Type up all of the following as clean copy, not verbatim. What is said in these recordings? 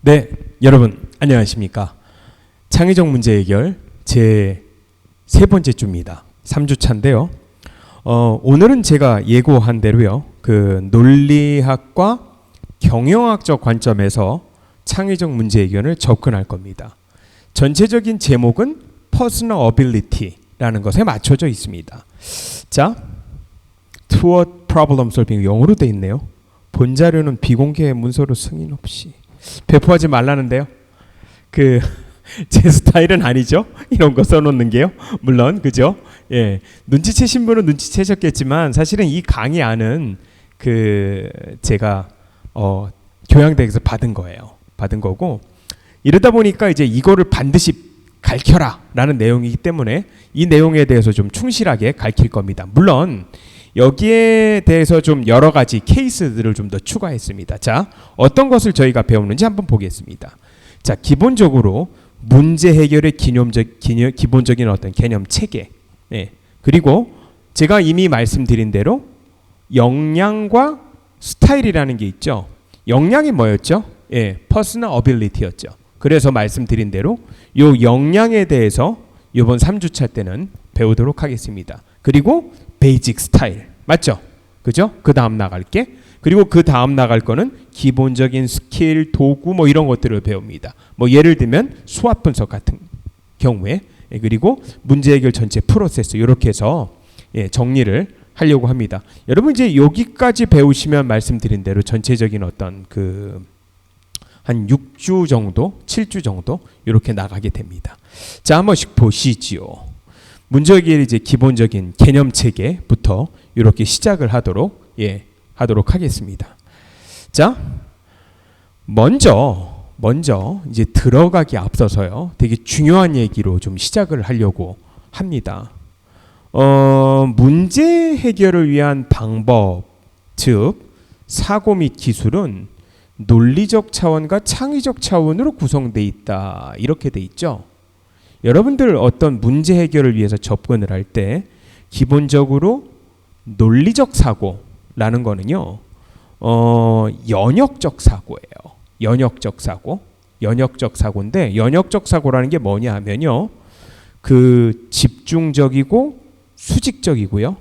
네, 여러분 안녕하십니까? 창의적 문제 해결 제 세 번째 주입니다. 3주 차인데요. 오늘은 제가 예고한 대로요. 그 논리학과 경영학적 관점에서 창의적 문제 해결을 접근할 겁니다. 전체적인 제목은 Personal Ability라는 것에 맞춰져 있습니다. 자, Toward Problem Solving 영어로 돼 있네요. 본 자료는 비공개 문서로 승인 없이 배포하지 말라는데요. 제 스타일은 아니죠. 이런 거 써놓는 게요. 물론 그죠. 예, 눈치채신 분은 눈치채셨겠지만 사실은 이 강의 안은 제가 교양대에서 받은 거예요. 받은 거고 이러다 보니까 이제 이거를 반드시 가르쳐라라는 내용이기 때문에 이 내용에 대해서 좀 충실하게 가르칠 겁니다. 물론 여기에 대해서 좀 여러 가지 케이스들을 좀 더 추가했습니다. 자, 어떤 것을 저희가 배우는지 한번 보겠습니다. 자, 기본적으로 문제 해결의 기본적인 어떤 개념 체계, 그리고 제가 이미 말씀드린 대로 역량과 스타일이라는 게 있죠. 역량이 뭐였죠? Personal Ability였죠. 그래서 말씀드린 대로 요 역량에 대해서 이번 3주차 때는 배우도록 하겠습니다. 그리고 베이직 스타일 맞죠? 그죠? 그 다음 나갈게. 그리고 그 다음 나갈 거는 기본적인 스킬, 도구 뭐 이런 것들을 배웁니다. 뭐 예를 들면 수학 분석 같은 경우에 그리고 문제 해결 전체 프로세스 이렇게 해서 정리를 하려고 합니다. 여러분 이제 여기까지 배우시면 말씀드린 대로 전체적인 어떤 한 6주 정도, 7주 정도 이렇게 나가게 됩니다. 자, 한 번씩 보시지요. 문제 해결 이제 기본적인 개념 체계부터 이렇게 시작을 하도록 하겠습니다. 자, 먼저 이제 들어가기 앞서서요. 되게 중요한 얘기로 좀 시작을 하려고 합니다. 문제 해결을 위한 방법, 즉 사고 및 기술은 논리적 차원과 창의적 차원으로 구성되어 있다. 이렇게 돼 있죠. 여러분들 어떤 문제 해결을 위해서 접근을 할 때 기본적으로 논리적 사고라는 거는요. 연역적 사고예요. 연역적 사고인데 연역적 사고라는 게 뭐냐 하면요. 집중적이고 수직적이고요.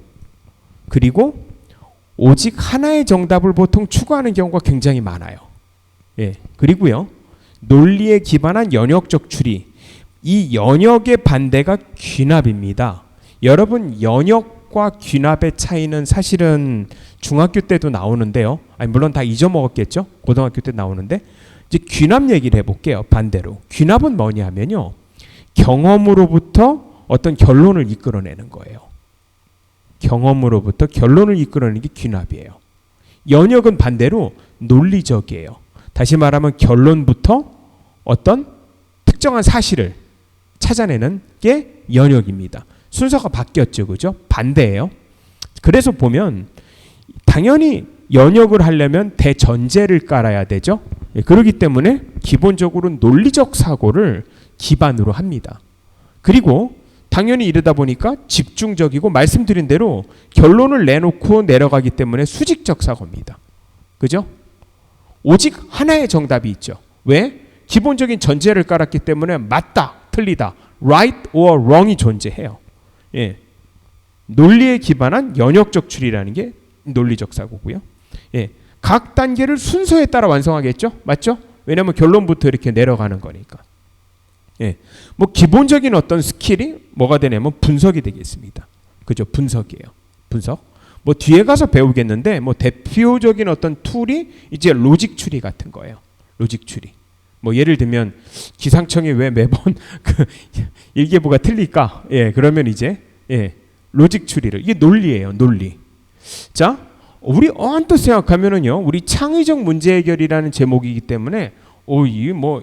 그리고 오직 하나의 정답을 보통 추구하는 경우가 굉장히 많아요. 그리고요. 논리에 기반한 연역적 추리. 이 연역의 반대가 귀납입니다. 여러분 연역과 귀납의 차이는 사실은 중학교 때도 나오는데요. 물론 다 잊어먹었겠죠. 고등학교 때 나오는데 이제 귀납 얘기를 해볼게요. 반대로 귀납은 뭐냐 하면요. 경험으로부터 어떤 결론을 이끌어내는 거예요. 경험으로부터 결론을 이끌어내는 게 귀납이에요. 연역은 반대로 논리적이에요. 다시 말하면 결론부터 어떤 특정한 사실을 찾아내는 게 연역입니다. 순서가 바뀌었죠. 그죠? 반대예요. 그래서 보면 당연히 연역을 하려면 대전제를 깔아야 되죠. 그렇기 때문에 기본적으로 논리적 사고를 기반으로 합니다. 그리고 당연히 이러다 보니까 집중적이고 말씀드린 대로 결론을 내놓고 내려가기 때문에 수직적 사고입니다. 그죠? 오직 하나의 정답이 있죠. 왜? 기본적인 전제를 깔았기 때문에 맞다, 틀리다, right or wrong이 존재해요. 논리에 기반한 연역적 추리라는 게 논리적 사고고요. 각 단계를 순서에 따라 완성하겠죠? 맞죠? 왜냐하면 결론부터 이렇게 내려가는 거니까. 뭐 기본적인 어떤 스킬이 뭐가 되냐면 분석이 되겠습니다. 그죠? 분석이에요. 분석. 뭐 뒤에 가서 배우겠는데 뭐 대표적인 어떤 툴이 이제 로직 추리 같은 거예요. 로직 추리. 뭐 예를 들면 기상청이 왜 매번 일기예보가 틀릴까? 그러면 이제 로직 추리를 이게 논리예요. 논리. 자, 우리 언뜻 생각하면은요. 우리 창의적 문제 해결이라는 제목이기 때문에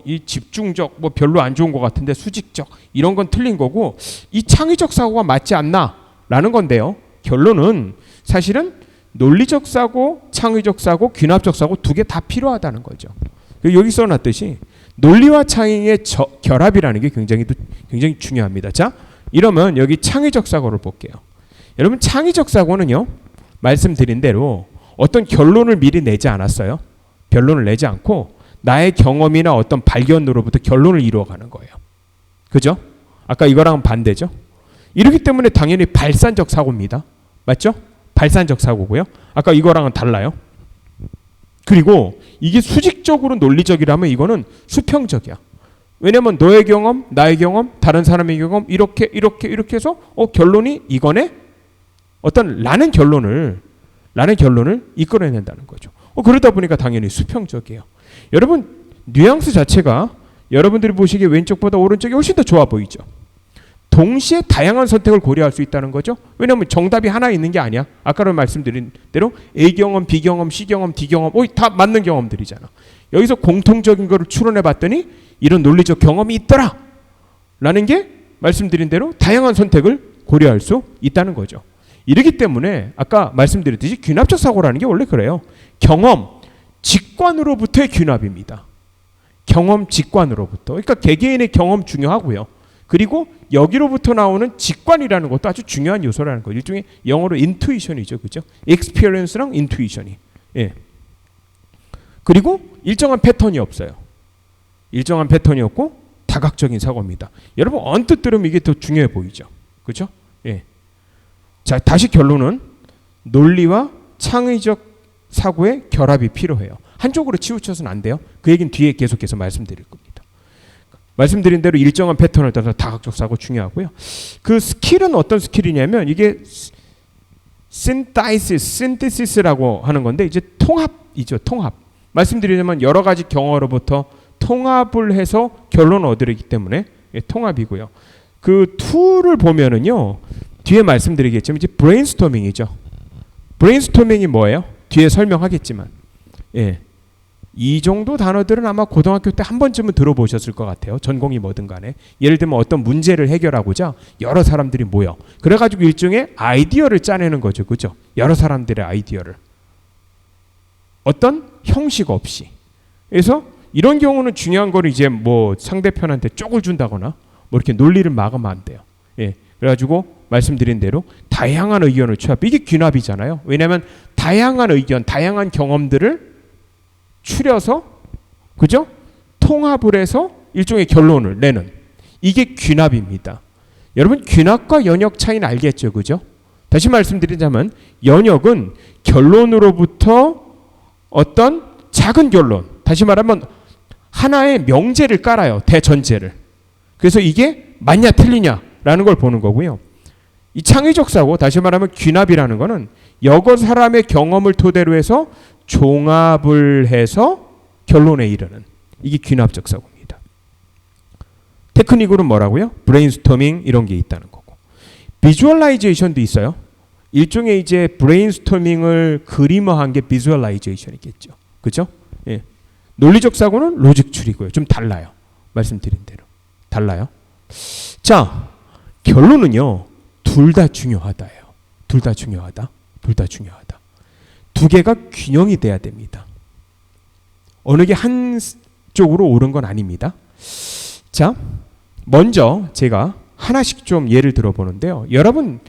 이 집중적 뭐 별로 안 좋은 것 같은데 수직적 이런 건 틀린 거고 이 창의적 사고가 맞지 않나라는 건데요. 결론은 사실은 논리적 사고, 창의적 사고, 귀납적 사고 두 개 다 필요하다는 거죠. 여기 써놨듯이 논리와 창의의 결합이라는 게 굉장히 중요합니다. 자, 이러면 여기 창의적 사고를 볼게요. 여러분 창의적 사고는요. 말씀드린 대로 어떤 결론을 미리 내지 않았어요. 결론을 내지 않고 나의 경험이나 어떤 발견으로부터 결론을 이루어가는 거예요. 그죠? 아까 이거랑은 반대죠. 이렇기 때문에 당연히 발산적 사고입니다. 맞죠? 발산적 사고고요. 아까 이거랑은 달라요. 그리고 이게 수직적으로 논리적이라면 이거는 수평적이야. 왜냐면 너의 경험, 나의 경험, 다른 사람의 경험 이렇게 해서 결론이 이거네? 어떤 라는 결론을 이끌어낸다는 거죠. 그러다 보니까 당연히 수평적이에요. 여러분 뉘앙스 자체가 여러분들이 보시기에 왼쪽보다 오른쪽이 훨씬 더 좋아 보이죠. 동시에 다양한 선택을 고려할 수 있다는 거죠. 왜냐하면 정답이 하나 있는 게 아니야. 아까도 말씀드린 대로 A 경험, B 경험, C 경험, D 경험 다 맞는 경험들이잖아. 여기서 공통적인 거를 추론해 봤더니 이런 논리적 경험이 있더라 라는 게 말씀드린 대로 다양한 선택을 고려할 수 있다는 거죠. 이렇기 때문에 아까 말씀드렸듯이 귀납적 사고라는 게 원래 그래요. 경험, 직관으로부터의 귀납입니다. 경험, 직관으로부터. 그러니까 개개인의 경험 중요하고요. 그리고 여기로부터 나오는 직관이라는 것도 아주 중요한 요소라는 거죠. 일종의 영어로 인투이션이죠. 그죠? experience랑 인투이션이. 예. 그리고 일정한 패턴이 없어요. 일정한 패턴이 없고 다각적인 사고입니다. 여러분 언뜻 들으면 이게 더 중요해 보이죠. 그죠? 예. 자, 다시 결론은 논리와 창의적 사고의 결합이 필요해요. 한쪽으로 치우쳐서는 안 돼요. 그 얘기는 뒤에 계속해서 말씀드릴 겁니다. 말씀드린 대로 일정한 패턴을 따라서 다각적 사고 중요하고요. 그 스킬은 어떤 스킬이냐면 이게 synthesis라고 하는 건데 이제 통합이죠. 통합. 말씀드리자면 여러 가지 경험으로부터 통합을 해서 결론을 얻으기 때문에 통합이고요. 그 툴을 보면은요. 뒤에 말씀드리겠지만 이제 브레인스토밍이죠. 브레인스토밍이 뭐예요? 뒤에 설명하겠지만. 예. 이 정도 단어들은 아마 고등학교 때 한 번쯤은 들어보셨을 것 같아요. 전공이 뭐든 간에. 예를 들면 어떤 문제를 해결하고자 여러 사람들이 모여. 그래가지고 일종의 아이디어를 짜내는 거죠. 그죠? 여러 사람들의 아이디어를. 어떤 형식 없이. 그래서 이런 경우는 중요한 거는 이제 뭐 상대편한테 쪽을 준다거나 뭐 이렇게 논리를 막으면 안 돼요. 예. 그래가지고 말씀드린 대로 다양한 의견을 취합. 이게 귀납이잖아요. 왜냐하면 다양한 의견, 다양한 경험들을 추려서 그죠? 통합을 해서 일종의 결론을 내는 이게 귀납입니다. 여러분 귀납과 연역 차이는 알겠죠, 그죠? 다시 말씀드리자면 연역은 결론으로부터 어떤 작은 결론, 다시 말하면 하나의 명제를 깔아요, 대전제를. 그래서 이게 맞냐 틀리냐라는 걸 보는 거고요. 이 창의적 사고, 다시 말하면 귀납이라는 거는 여러 사람의 경험을 토대로 해서 종합을 해서 결론에 이르는 이게 귀납적 사고입니다. 테크닉으로는 뭐라고요? 브레인스토밍 이런 게 있다는 거고. 비주얼라이제이션도 있어요. 일종의 이제 브레인스토밍을 그림화한 게 비주얼라이제이션이겠죠. 그죠? 예. 논리적 사고는 로직 추리고요. 좀 달라요. 말씀드린 대로. 달라요. 자, 결론은요. 둘 다 중요하다예요. 둘 다 중요하다. 둘 다 중요하다. 두 개가 균형이 돼야 됩니다. 어느 게 한쪽으로 옳은 건 아닙니다. 자, 먼저 제가 하나씩 좀 예를 들어보는데요. 여러분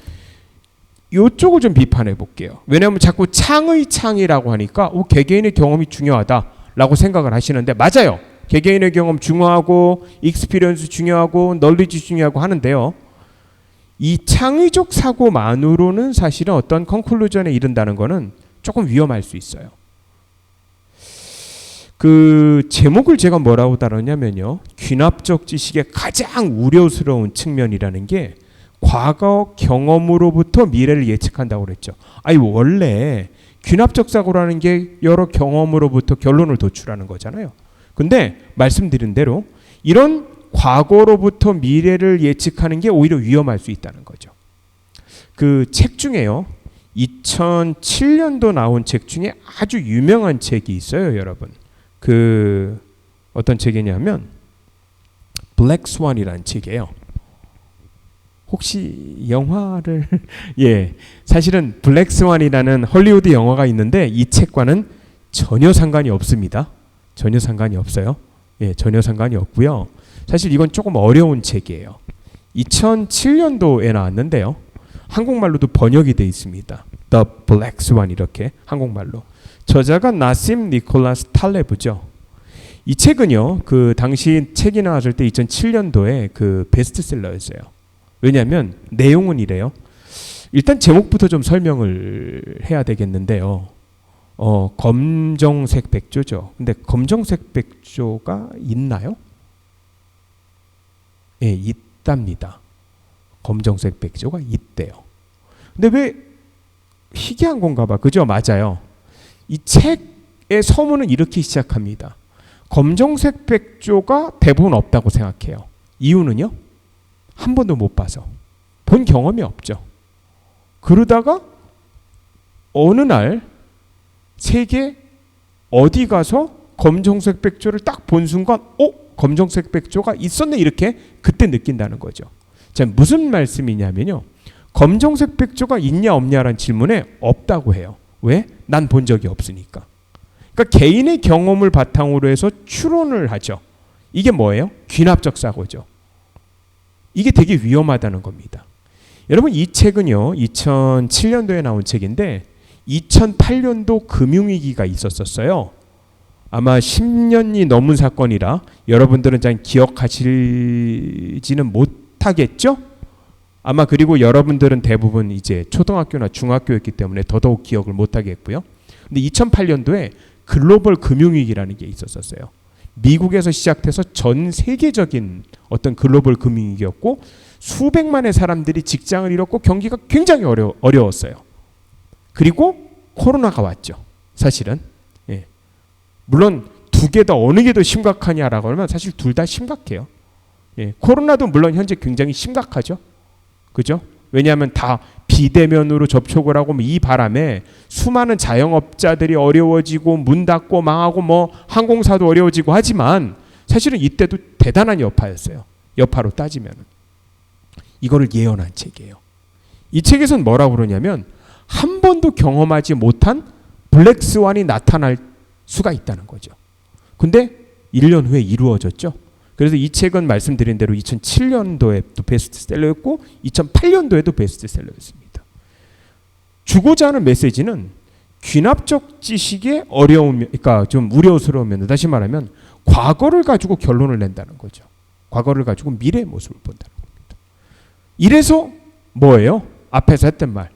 이쪽을 좀 비판해 볼게요. 왜냐하면 자꾸 창의라고 하니까 개개인의 경험이 중요하다라고 생각을 하시는데 맞아요. 개개인의 경험 중요하고 익스피리언스 중요하고 널리지 중요하고 하는데요. 이 창의적 사고만으로는 사실은 어떤 컨클루전에 이른다는 거는 조금 위험할 수 있어요. 그 제목을 제가 뭐라고 달았냐면요. 귀납적 지식의 가장 우려스러운 측면이라는 게 과거 경험으로부터 미래를 예측한다고 그랬죠. 아니 원래 귀납적 사고라는 게 여러 경험으로부터 결론을 도출하는 거잖아요. 근데 말씀드린 대로 이런 과거로부터 미래를 예측하는 게 오히려 위험할 수 있다는 거죠. 그 책 중에요. 2007년도 나온 책 중에 아주 유명한 책이 있어요, 여러분. 그 어떤 책이냐면 블랙 스완이라는 책이에요. 혹시 영화를 예, 사실은 블랙 스완이라는 헐리우드 영화가 있는데 이 책과는 전혀 상관이 없습니다. 전혀 상관이 없어요. 예, 전혀 상관이 없고요. 사실 이건 조금 어려운 책이에요. 2007년도에 나왔는데요. 한국말로도 번역이 되어 있습니다. The Black Swan 이렇게 한국말로. 저자가 나심 니콜라스 탈레브죠. 이 책은요, 그 당시 책이 나왔을 때 2007년도에 그 베스트셀러였어요. 왜냐하면 내용은 이래요. 일단 제목부터 좀 설명을 해야 되겠는데요. 검정색 백조죠. 근데 검정색 백조가 있나요? 예, 있답니다. 검정색 백조가 있대요. 근데 왜 희귀한 건가 봐. 그죠? 맞아요. 이 책의 서문은 이렇게 시작합니다. 검정색 백조가 대부분 없다고 생각해요. 이유는요? 한 번도 못 봐서. 본 경험이 없죠. 그러다가 어느 날 세계 어디 가서 검정색 백조를 딱 본 순간 검정색 백조가 있었네 이렇게 그때 느낀다는 거죠. 자, 무슨 말씀이냐면요. 검정색 백조가 있냐 없냐라는 질문에 없다고 해요. 왜? 난 본 적이 없으니까. 그러니까 개인의 경험을 바탕으로 해서 추론을 하죠. 이게 뭐예요? 귀납적 사고죠. 이게 되게 위험하다는 겁니다. 여러분 이 책은요. 2007년도에 나온 책인데 2008년도 금융위기가 있었어요. 아마 10년이 넘은 사건이라 여러분들은 잘 기억하시지는 못하겠죠? 아마 그리고 여러분들은 대부분 이제 초등학교나 중학교였기 때문에 더더욱 기억을 못하겠고요. 근데 2008년도에 글로벌 금융위기라는 게 있었어요. 미국에서 시작해서 전 세계적인 어떤 글로벌 금융위기였고 수백만의 사람들이 직장을 잃었고 경기가 굉장히 어려웠어요. 그리고 코로나가 왔죠. 사실은. 예. 물론 두 개 다 어느 게 더 심각하냐라고 하면 사실 둘 다 심각해요. 예. 코로나도 물론 현재 굉장히 심각하죠. 그죠? 왜냐하면 다 비대면으로 접촉을 하고 이 바람에 수많은 자영업자들이 어려워지고 문 닫고 망하고 뭐 항공사도 어려워지고 하지만 사실은 이때도 대단한 여파였어요. 여파로 따지면 이거를 예언한 책이에요. 이 책에서는 뭐라고 그러냐면 한 번도 경험하지 못한 블랙스완이 나타날 수가 있다는 거죠. 근데 1년 후에 이루어졌죠. 그래서 이 책은 말씀드린 대로 2007년도에도 베스트셀러였고 2008년도에도 베스트셀러였습니다. 주고자 하는 메시지는 귀납적 지식의 어려움, 그러니까 좀 우려스러우면 다시 말하면 과거를 가지고 결론을 낸다는 거죠. 과거를 가지고 미래의 모습을 본다는 겁니다. 이래서 뭐예요? 앞에서 했던 말.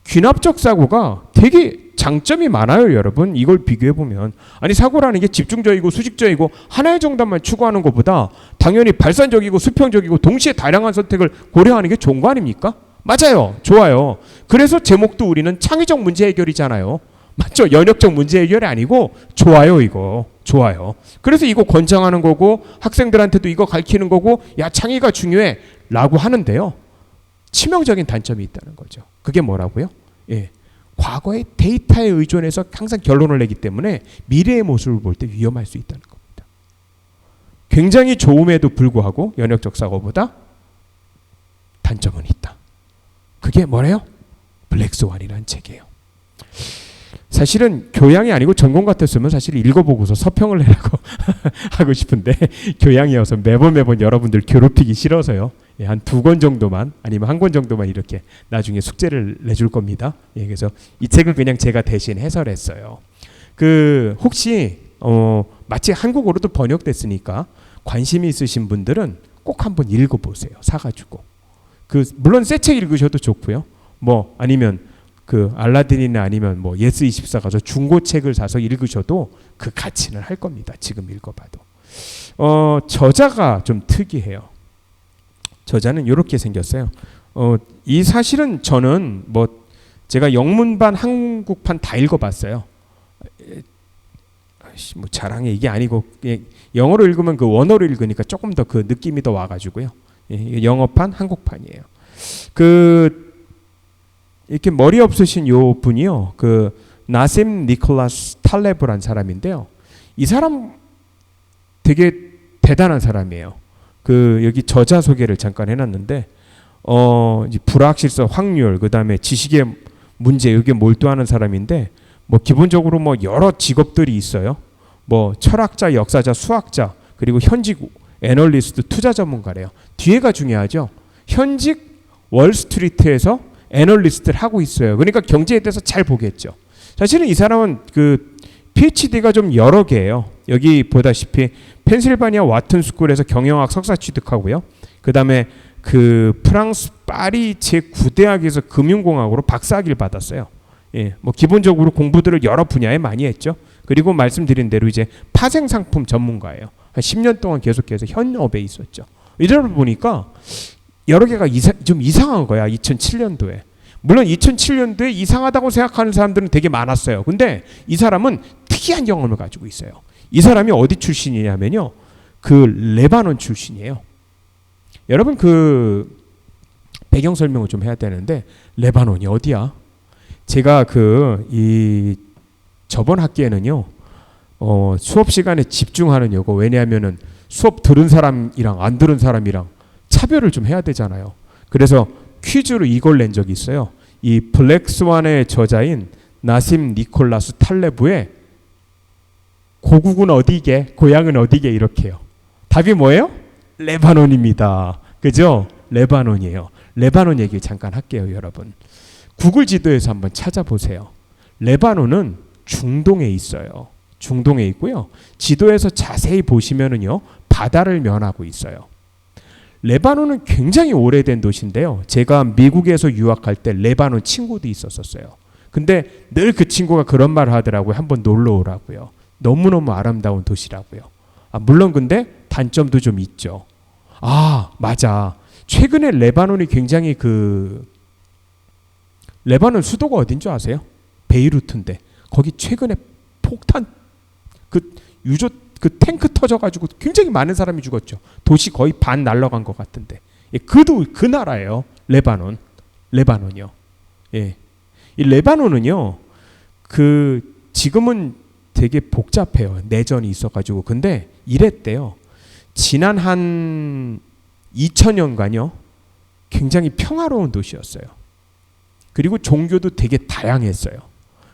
귀납적 사고가 되게 장점이 많아요, 여러분. 이걸 비교해 보면 아니 사고라는 게 집중적이고 수직적이고 하나의 정답만 추구하는 것보다 당연히 발산적이고 수평적이고 동시에 다양한 선택을 고려하는 게 좋은 거 아닙니까? 맞아요, 좋아요. 그래서 제목도 우리는 창의적 문제 해결이잖아요. 맞죠? 연역적 문제 해결이 아니고 좋아요, 이거 좋아요. 그래서 이거 권장하는 거고 학생들한테도 이거 가르치는 거고 야 창의가 중요해라고 하는데요. 치명적인 단점이 있다는 거죠. 그게 뭐라고요? 예. 과거의 데이터에 의존해서 항상 결론을 내기 때문에 미래의 모습을 볼 때 위험할 수 있다는 겁니다. 굉장히 좋음에도 불구하고 연역적 사고보다 단점은 있다. 그게 뭐래요? 블랙스완이라는 책이에요. 사실은 교양이 아니고 전공 같았으면 사실 읽어보고서 서평을 내라고 하고 싶은데 교양이어서 매번 여러분들 괴롭히기 싫어서요. 예, 한 2권 정도만 아니면 1권 정도만 이렇게 나중에 숙제를 내줄 겁니다. 예, 그래서 이 책을 그냥 제가 대신 해설했어요. 혹시 마치 한국어로도 번역됐으니까 관심이 있으신 분들은 꼭 한번 읽어보세요. 사가지고. 물론 새 책 읽으셔도 좋고요. 뭐 아니면 알라딘이나 아니면 뭐 예스24 가서 중고책을 사서 읽으셔도 그 가치는 할 겁니다. 지금 읽어봐도. 저자가 좀 특이해요. 저자는 이렇게 생겼어요. 이 사실은 저는 제가 영문판, 한국판 다 읽어봤어요. 뭐 자랑해 이게 아니고 영어로 읽으면 원어로 읽으니까 조금 더 그 느낌이 더 와가지고요. 영어판, 한국판이에요. 이렇게 머리 없으신 요 분이요. 나심 니콜라스 탈레브란 사람인데요. 이 사람 되게 대단한 사람이에요. 여기 저자 소개를 잠깐 해놨는데 이제 불확실성, 확률, 그다음에 지식의 문제 여기에 몰두하는 사람인데 기본적으로 여러 직업들이 있어요. 철학자, 역사자, 수학자, 그리고 현직 애널리스트, 투자 전문가래요. 뒤에가 중요하죠. 현직 월스트리트에서 애널리스트를 하고 있어요. 그러니까 경제에 대해서 잘 보겠죠. 사실은 이 사람은 PhD가 좀 여러 개예요. 여기 보다시피 펜실바니아 와튼 스쿨에서 경영학 석사 취득하고요. 그 다음에 그 프랑스 파리 제9대학에서 금융공학으로 박사학위를 받았어요. 예, 뭐 기본적으로 공부들을 여러 분야에 많이 했죠. 그리고 말씀드린 대로 이제 파생 상품 전문가예요. 한 10년 동안 계속해서 현업에 있었죠. 이러다 보니까 여러 개가 좀 이상한 거야. 2007년도에. 물론 2007년도에 이상하다고 생각하는 사람들은 되게 많았어요. 근데 이 사람은 특이한 경험을 가지고 있어요. 이 사람이 어디 출신이냐면요. 그 레바논 출신이에요. 여러분 그 배경 설명을 좀 해야 되는데 레바논이 어디야? 제가 저번 학기에는요. 수업 시간에 집중하는 요거 왜냐하면은 수업 들은 사람이랑 안 들은 사람이랑 차별을 좀 해야 되잖아요. 그래서 퀴즈로 이걸 낸 적이 있어요. 이 블랙스완의 저자인 나심 니콜라스 탈레브의 고국은 어디게? 고향은 어디게? 이렇게요. 답이 뭐예요? 레바논입니다. 그죠? 레바논이에요. 레바논 얘기 잠깐 할게요, 여러분. 구글 지도에서 한번 찾아보세요. 레바논은 중동에 있어요. 중동에 있고요. 지도에서 자세히 보시면은요, 바다를 면하고 있어요. 레바논은 굉장히 오래된 도시인데요. 제가 미국에서 유학할 때 레바논 친구도 있었어요. 근데 늘 그 친구가 그런 말을 하더라고요. 한번 놀러 오라고요. 너무너무 아름다운 도시라고요. 물론 근데 단점도 좀 있죠. 맞아. 최근에 레바논이 굉장히 레바논 수도가 어딘 줄 아세요? 베이루트인데 거기 최근에 폭탄 그 탱크 터져가지고 굉장히 많은 사람이 죽었죠. 도시 거의 반 날아간 것 같은데. 예, 그 나라예요. 레바논이요. 예, 이 레바논은요. 지금은 되게 복잡해요. 내전이 있어가지고. 근데 이랬대요. 지난 한 2000년간요. 굉장히 평화로운 도시였어요. 그리고 종교도 되게 다양했어요.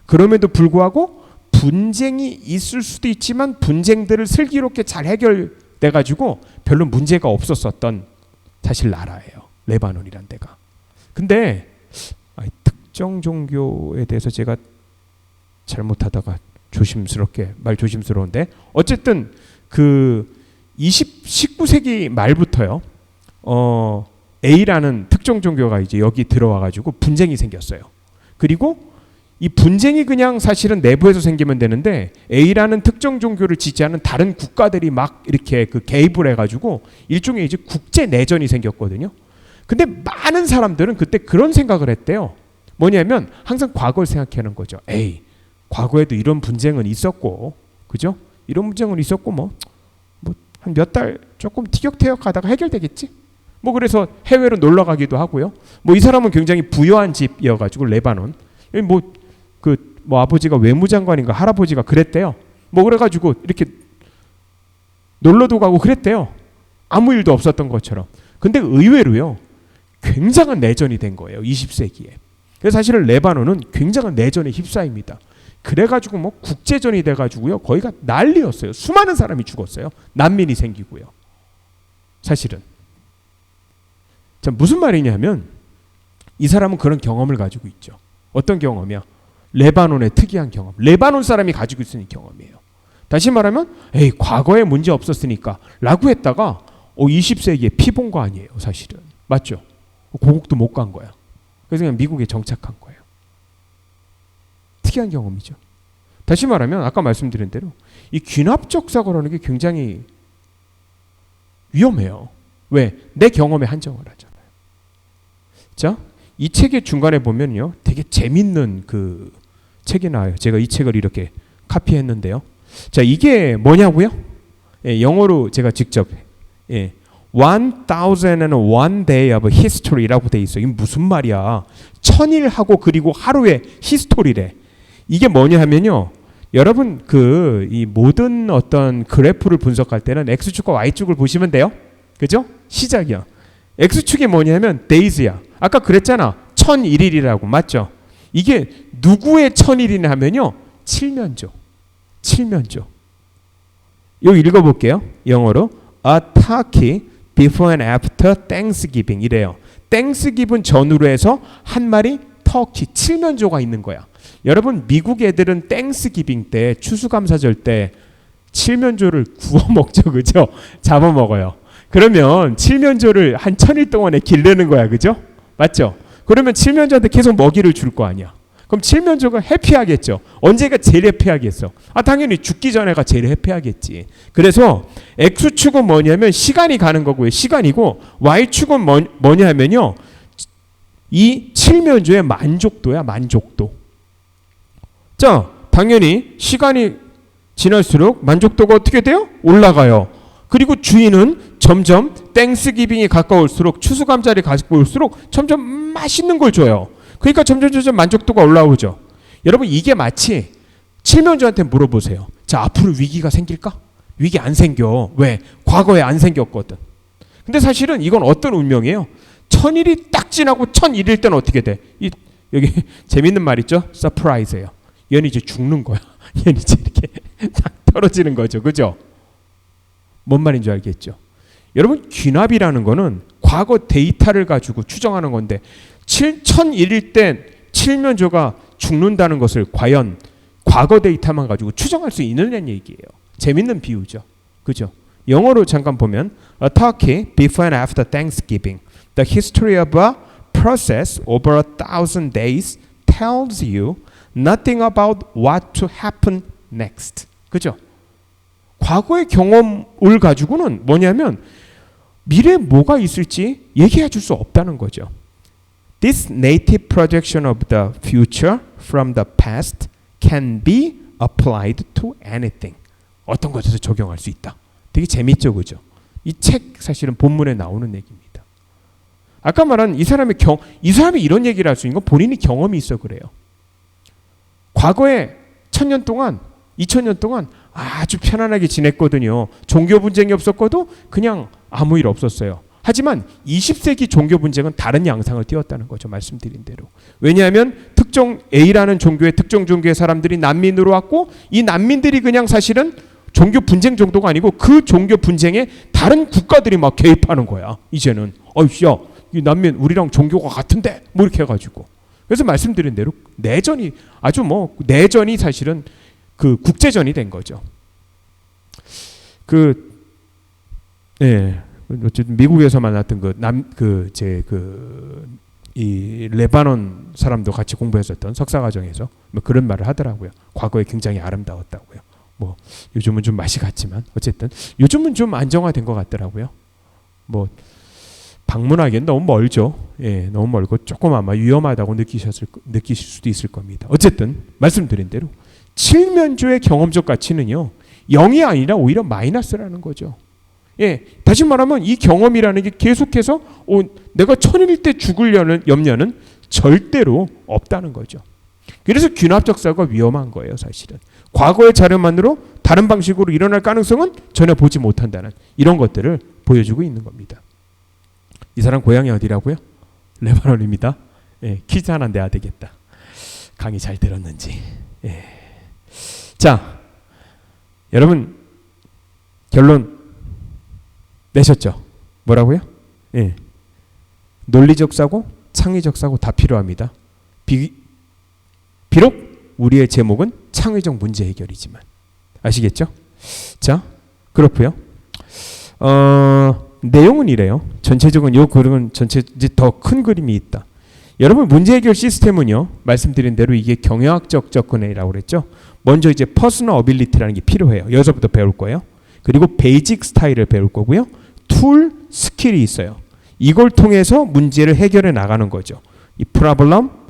그럼에도 불구하고 분쟁이 있을 수도 있지만 분쟁들을 슬기롭게 잘 해결돼 가지고 별로 문제가 없었던 사실 나라예요. 레바논이란 데가. 근데 특정 종교에 대해서 제가 잘못하다가 조심스러운데 어쨌든 19세기 말부터요. A라는 특정 종교가 이제 여기 들어와 가지고 분쟁이 생겼어요. 그리고 이 분쟁이 그냥 사실은 내부에서 생기면 되는데 A라는 특정 종교를 지지하는 다른 국가들이 막 이렇게 개입을 해가지고 일종의 이제 국제 내전이 생겼거든요. 근데 많은 사람들은 그때 그런 생각을 했대요. 뭐냐면 항상 과거를 생각하는 거죠. 과거에도 이런 분쟁은 있었고, 그죠? 이런 분쟁은 있었고 뭐 한 몇 달 조금 티격태격하다가 해결되겠지. 그래서 해외로 놀러 가기도 하고요. 이 사람은 굉장히 부유한 집이어가지고 레바논. 아버지가 외무장관인가 할아버지가 그랬대요. 그래가지고 이렇게 놀러도 가고 그랬대요. 아무 일도 없었던 것처럼. 근데 의외로요. 굉장한 내전이 된 거예요. 20세기에. 그래서 사실은 레바논은 굉장한 내전에 휩싸입니다. 그래가지고 국제전이 돼가지고요. 거기가 난리였어요. 수많은 사람이 죽었어요. 난민이 생기고요. 사실은. 자, 무슨 말이냐면 이 사람은 그런 경험을 가지고 있죠. 어떤 경험이야? 레바논의 특이한 경험. 레바논 사람이 가지고 있는 경험이에요. 다시 말하면 과거에 문제 없었으니까 라고 했다가 20세기에 피본 거 아니에요. 사실은. 맞죠? 고국도 못 간 거야. 그래서 그냥 미국에 정착한 거예요. 특이한 경험이죠. 다시 말하면 아까 말씀드린 대로 이 귀납적 사고라는 게 굉장히 위험해요. 왜? 내 경험에 한정을 하잖아요. 자, 이 책의 중간에 보면요, 되게 재밌는 책이 나와요. 제가 이 책을 이렇게 카피했는데요. 자, 이게 뭐냐고요? 영어로 제가 직접 1001 day of history라고 돼 있어요. 이게 무슨 말이야? 1000일하고 그리고 하루의 히스토리래. 이게 뭐냐 하면요. 여러분 이 모든 어떤 그래프를 분석할 때는 X축과 Y축을 보시면 돼요. 그죠? 시작이야. X축이 뭐냐면 days야. 아까 그랬잖아. 1001일이라고. 맞죠? 이게 누구의 1000일이냐 하면요. 칠면조. 여기 읽어볼게요. 영어로 A turkey before and after Thanksgiving 이래요. Thanksgiving 전후로 해서 한 마리 터키 칠면조가 있는 거야. 여러분 미국 애들은 땡스기빙 때 추수감사절 때 칠면조를 구워 먹죠, 그죠? 잡아 먹어요. 그러면 칠면조를 한 1000일 동안에 기르는 거야, 그죠? 맞죠? 그러면 칠면조한테 계속 먹이를 줄 거 아니야. 그럼 칠면조가 해피하겠죠. 언제가 제일 해피하겠어? 당연히 죽기 전에가 제일 해피하겠지. 그래서 X축은 뭐냐면 시간이 가는 거고요. 시간이고 Y축은 뭐냐 하면요. 이 칠면조의 만족도야, 만족도. 자, 당연히 시간이 지날수록 만족도가 어떻게 돼요? 올라가요. 그리고 주인은 점점 땡스기빙이 가까울수록 추수감자리 가까울수록 점점 맛있는 걸 줘요. 그러니까 점점 만족도가 올라오죠. 여러분 이게 마치 칠면조한테 물어보세요. 자, 앞으로 위기가 생길까? 위기 안 생겨. 왜? 과거에 안 생겼거든. 근데 사실은 이건 어떤 운명이에요? 1000일이 딱 지나고 1001일 때는 어떻게 돼? 여기 재밌는 말 있죠? 서프라이즈예요. 얘는 이제 죽는 거야. 얘는 이제 이렇게 딱 떨어지는 거죠. 그죠? 뭔 말인지 알겠죠? 여러분 귀납이라는 거는 과거 데이터를 가지고 추정하는 건데 1001일 때 칠면조가 죽는다는 것을 과연 과거 데이터만 가지고 추정할 수 있느냐는 얘기예요. 재밌는 비유죠. 그죠? 영어로 잠깐 보면 A turkey before and after Thanksgiving. The history of a process over 1000 days tells you nothing about what to happen next. 그죠? 과거의 경험을 가지고는 뭐냐면 미래에 뭐가 있을지 얘기해 줄 수 없다는 거죠. This native projection of the future from the past can be applied to anything. 어떤 것에서 적용할 수 있다. 되게 재밌죠, 그죠? 이 책 사실은 본문에 나오는 얘기입니다. 아까 말한 이 사람이 이런 얘기를 할 수 있는 건 본인이 경험이 있어 그래요. 과거에 1000년 동안, 2000년 동안 아주 편안하게 지냈거든요. 종교 분쟁이 없었고도 그냥 아무 일 없었어요. 하지만 20세기 종교 분쟁은 다른 양상을 띄웠다는 거죠. 말씀드린 대로. 왜냐하면 특정 A라는 종교의 특정 종교의 사람들이 난민으로 왔고 이 난민들이 그냥 사실은 종교 분쟁 정도가 아니고 그 종교 분쟁에 다른 국가들이 막 개입하는 거야. 이제는 야, 이 난민 우리랑 종교가 같은데 뭐 이렇게 해가지고. 그래서 말씀드린 대로 내전이 내전이 사실은 그 국제전이 된 거죠. 어쨌든 미국에서 만났던 이 레바논 사람도 같이 공부했었던 석사 과정에서 뭐 그런 말을 하더라고요. 과거에 굉장히 아름다웠다고요. 뭐 요즘은 좀 맛이 갔지만 어쨌든 요즘은 좀 안정화된 것 같더라고요. 뭐 방문하기엔 너무 멀죠. 예, 너무 멀고 조금 아마 위험하다고 느끼실 수도 있을 겁니다. 어쨌든 말씀드린 대로 칠면조의 경험적 가치는요 0이 아니라 오히려 마이너스라는 거죠. 예, 다시 말하면 이 경험이라는 게 계속해서 내가 1000일 때 죽으려는 염려는 절대로 없다는 거죠. 그래서 귀납적 사고가 위험한 거예요, 사실은. 과거의 자료만으로 다른 방식으로 일어날 가능성은 전혀 보지 못한다는 이런 것들을 보여주고 있는 겁니다. 이 사람 고향이 어디라고요? 레바논입니다. 예, 퀴즈 하나 내야 되겠다. 강의 잘 들었는지. 예. 자, 여러분 결론 내셨죠? 뭐라고요? 예. 논리적 사고, 창의적 사고 다 필요합니다. 비록 우리의 제목은 창의적 문제 해결이지만 아시겠죠? 자, 그렇고요. 내용은 이래요. 전체적인 요 그림은 이제 더 큰 그림이 있다. 여러분 문제 해결 시스템은요. 말씀드린 대로 이게 경영학적 접근이라고 그랬죠. 먼저 이제 퍼스널 어빌리티라는 게 필요해요. 여기서부터 배울 거예요. 그리고 베이직 스타일을 배울 거고요. 툴, 스킬이 있어요. 이걸 통해서 문제를 해결해 나가는 거죠. 이 프로블럼,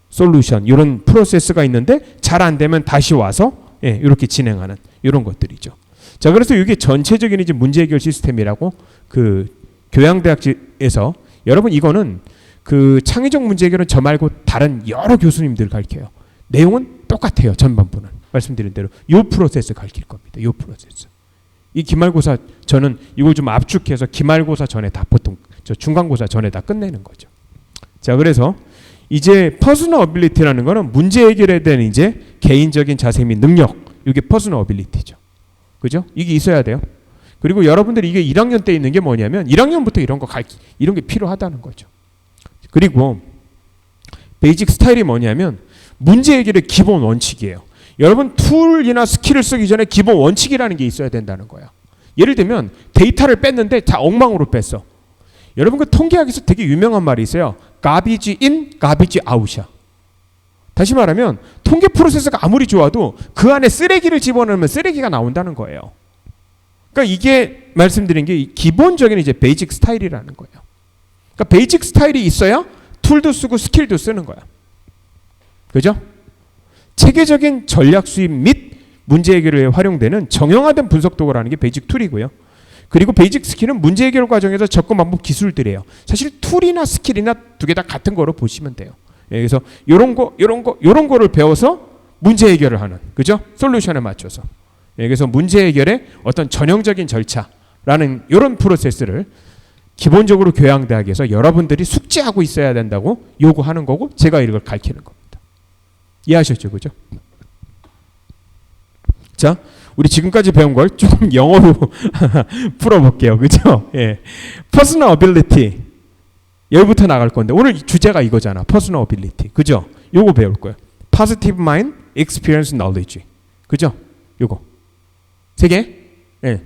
솔루션 이런 프로세스가 있는데 잘 안 되면 다시 와서 이렇게 진행하는 이런 것들이죠. 자, 그래서 이게 전체적인 이제 문제 해결 시스템이라고 그 교양대학에서 여러분 이거는 그 창의적 문제 해결은 저 말고 다른 여러 교수님들 가르쳐요. 내용은 똑같아요. 전반부는 말씀드린 대로 요 프로세스 가르칠 겁니다. 요 프로세스. 이 기말고사 저는 이걸 좀 압축해서 기말고사 전에 다 보통 저 중간고사 전에 다 끝내는 거죠. 자, 그래서 이제 퍼스널 어빌리티라는 거는 문제 해결에 대한 이제 개인적인 자세 및 능력, 이게 퍼스널 어빌리티죠. 그죠? 이게 있어야 돼요. 그리고 여러분들이 이게 1학년 때 있는 게 뭐냐면 1학년부터 이런 게 필요하다는 거죠. 그리고 베이직 스타일이 뭐냐면 문제 해결의 기본 원칙이에요. 여러분 툴이나 스킬을 쓰기 전에 기본 원칙이라는 게 있어야 된다는 거야. 예를 들면 데이터를 뺐는데 다 엉망으로 뺐어. 여러분 그 통계학에서 되게 유명한 말이 있어요. garbage in, garbage out이야. 다시 말하면 통계 프로세스가 아무리 좋아도 그 안에 쓰레기를 집어넣으면 쓰레기가 나온다는 거예요. 그러니까 이게 말씀드린 게 기본적인 이제 베이직 스타일이라는 거예요. 그러니까 베이직 스타일이 있어야 툴도 쓰고 스킬도 쓰는 거야. 그죠? 체계적인 전략 수립 및 문제 해결에 활용되는 정형화된 분석 도구라는 게 베이직 툴이고요. 그리고 베이직 스킬은 문제 해결 과정에서 접근 방법 기술들이에요. 사실 툴이나 스킬이나 두 개 다 같은 거로 보시면 돼요. 그래서 이런 거를 배워서 문제 해결을 하는, 그죠? 솔루션에 맞춰서. 그래서 문제 해결의 어떤 전형적인 절차라는 이런 프로세스를 기본적으로 교양대학에서 여러분들이 숙지하고 있어야 된다고 요구하는 거고 제가 이걸 가르치는 겁니다. 이해하셨죠? 그죠? 자, 우리 지금까지 배운 걸 조금 영어로 풀어볼게요. 그죠? 예. Personal ability. 여기부터 나갈 건데 오늘 주제가 이거잖아. Personal ability. 그죠? 요거 배울 거예요. Positive mind, experience, knowledge. 그죠? 요거. 세 개? 예.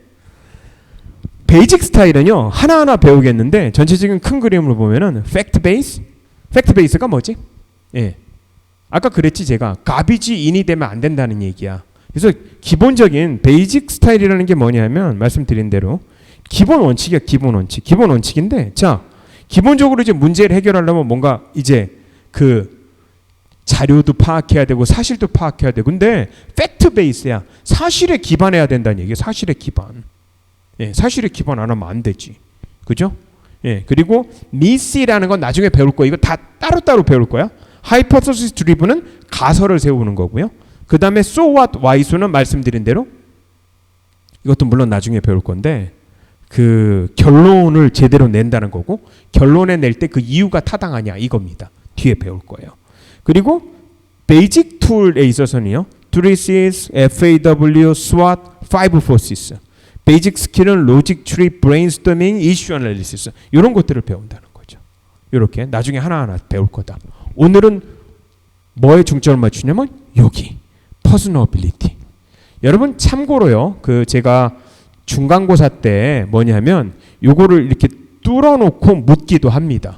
베이직 스타일은요. 하나하나 배우겠는데 전체적인 큰 그림으로 보면은 팩트 베이스가 뭐지? 예. 아까 그랬지 제가 가비지 인이 되면 안 된다는 얘기야. 그래서 기본적인 베이직 스타일이라는 게 뭐냐면 말씀드린 대로 기본 원칙이야. 기본 원칙인데 자 기본적으로 이제 문제를 해결하려면 뭔가 이제 그 자료도 파악해야 되고 사실도 파악해야 되고 근데 팩트 베이스야. 사실에 기반해야 된다는 얘기야. 사실에 기반. 예, 사실에 기반 안 하면 안 되지. 그죠? 예, 그리고 미시라는 건 나중에 배울 거야. 이거 다 따로따로 배울 거야. 하이포테시스 드리븐은 가설을 세우는 거고요. 그 다음에 so what, why 수는 말씀드린 대로 이것도 물론 나중에 배울 건데 그 결론을 제대로 낸다는 거고 결론에 낼 때 그 이유가 타당하냐 이겁니다. 뒤에 배울 거예요. 그리고 베이직 툴에 있어서는요. 트리시스, FAW, SWOT, 5 forces. 베이직 스킬은 로직 트리, 브레인스토밍, 이슈 애널리시스 이런 것들을 배운다는 거죠. 이렇게 나중에 하나하나 배울 거다. 오늘은 뭐에 중점을 맞추냐면 여기 퍼스널 어빌리티. 여러분 참고로요. 그 제가 중간고사 때 뭐냐면 요거를 이렇게 뚫어놓고 묻기도 합니다.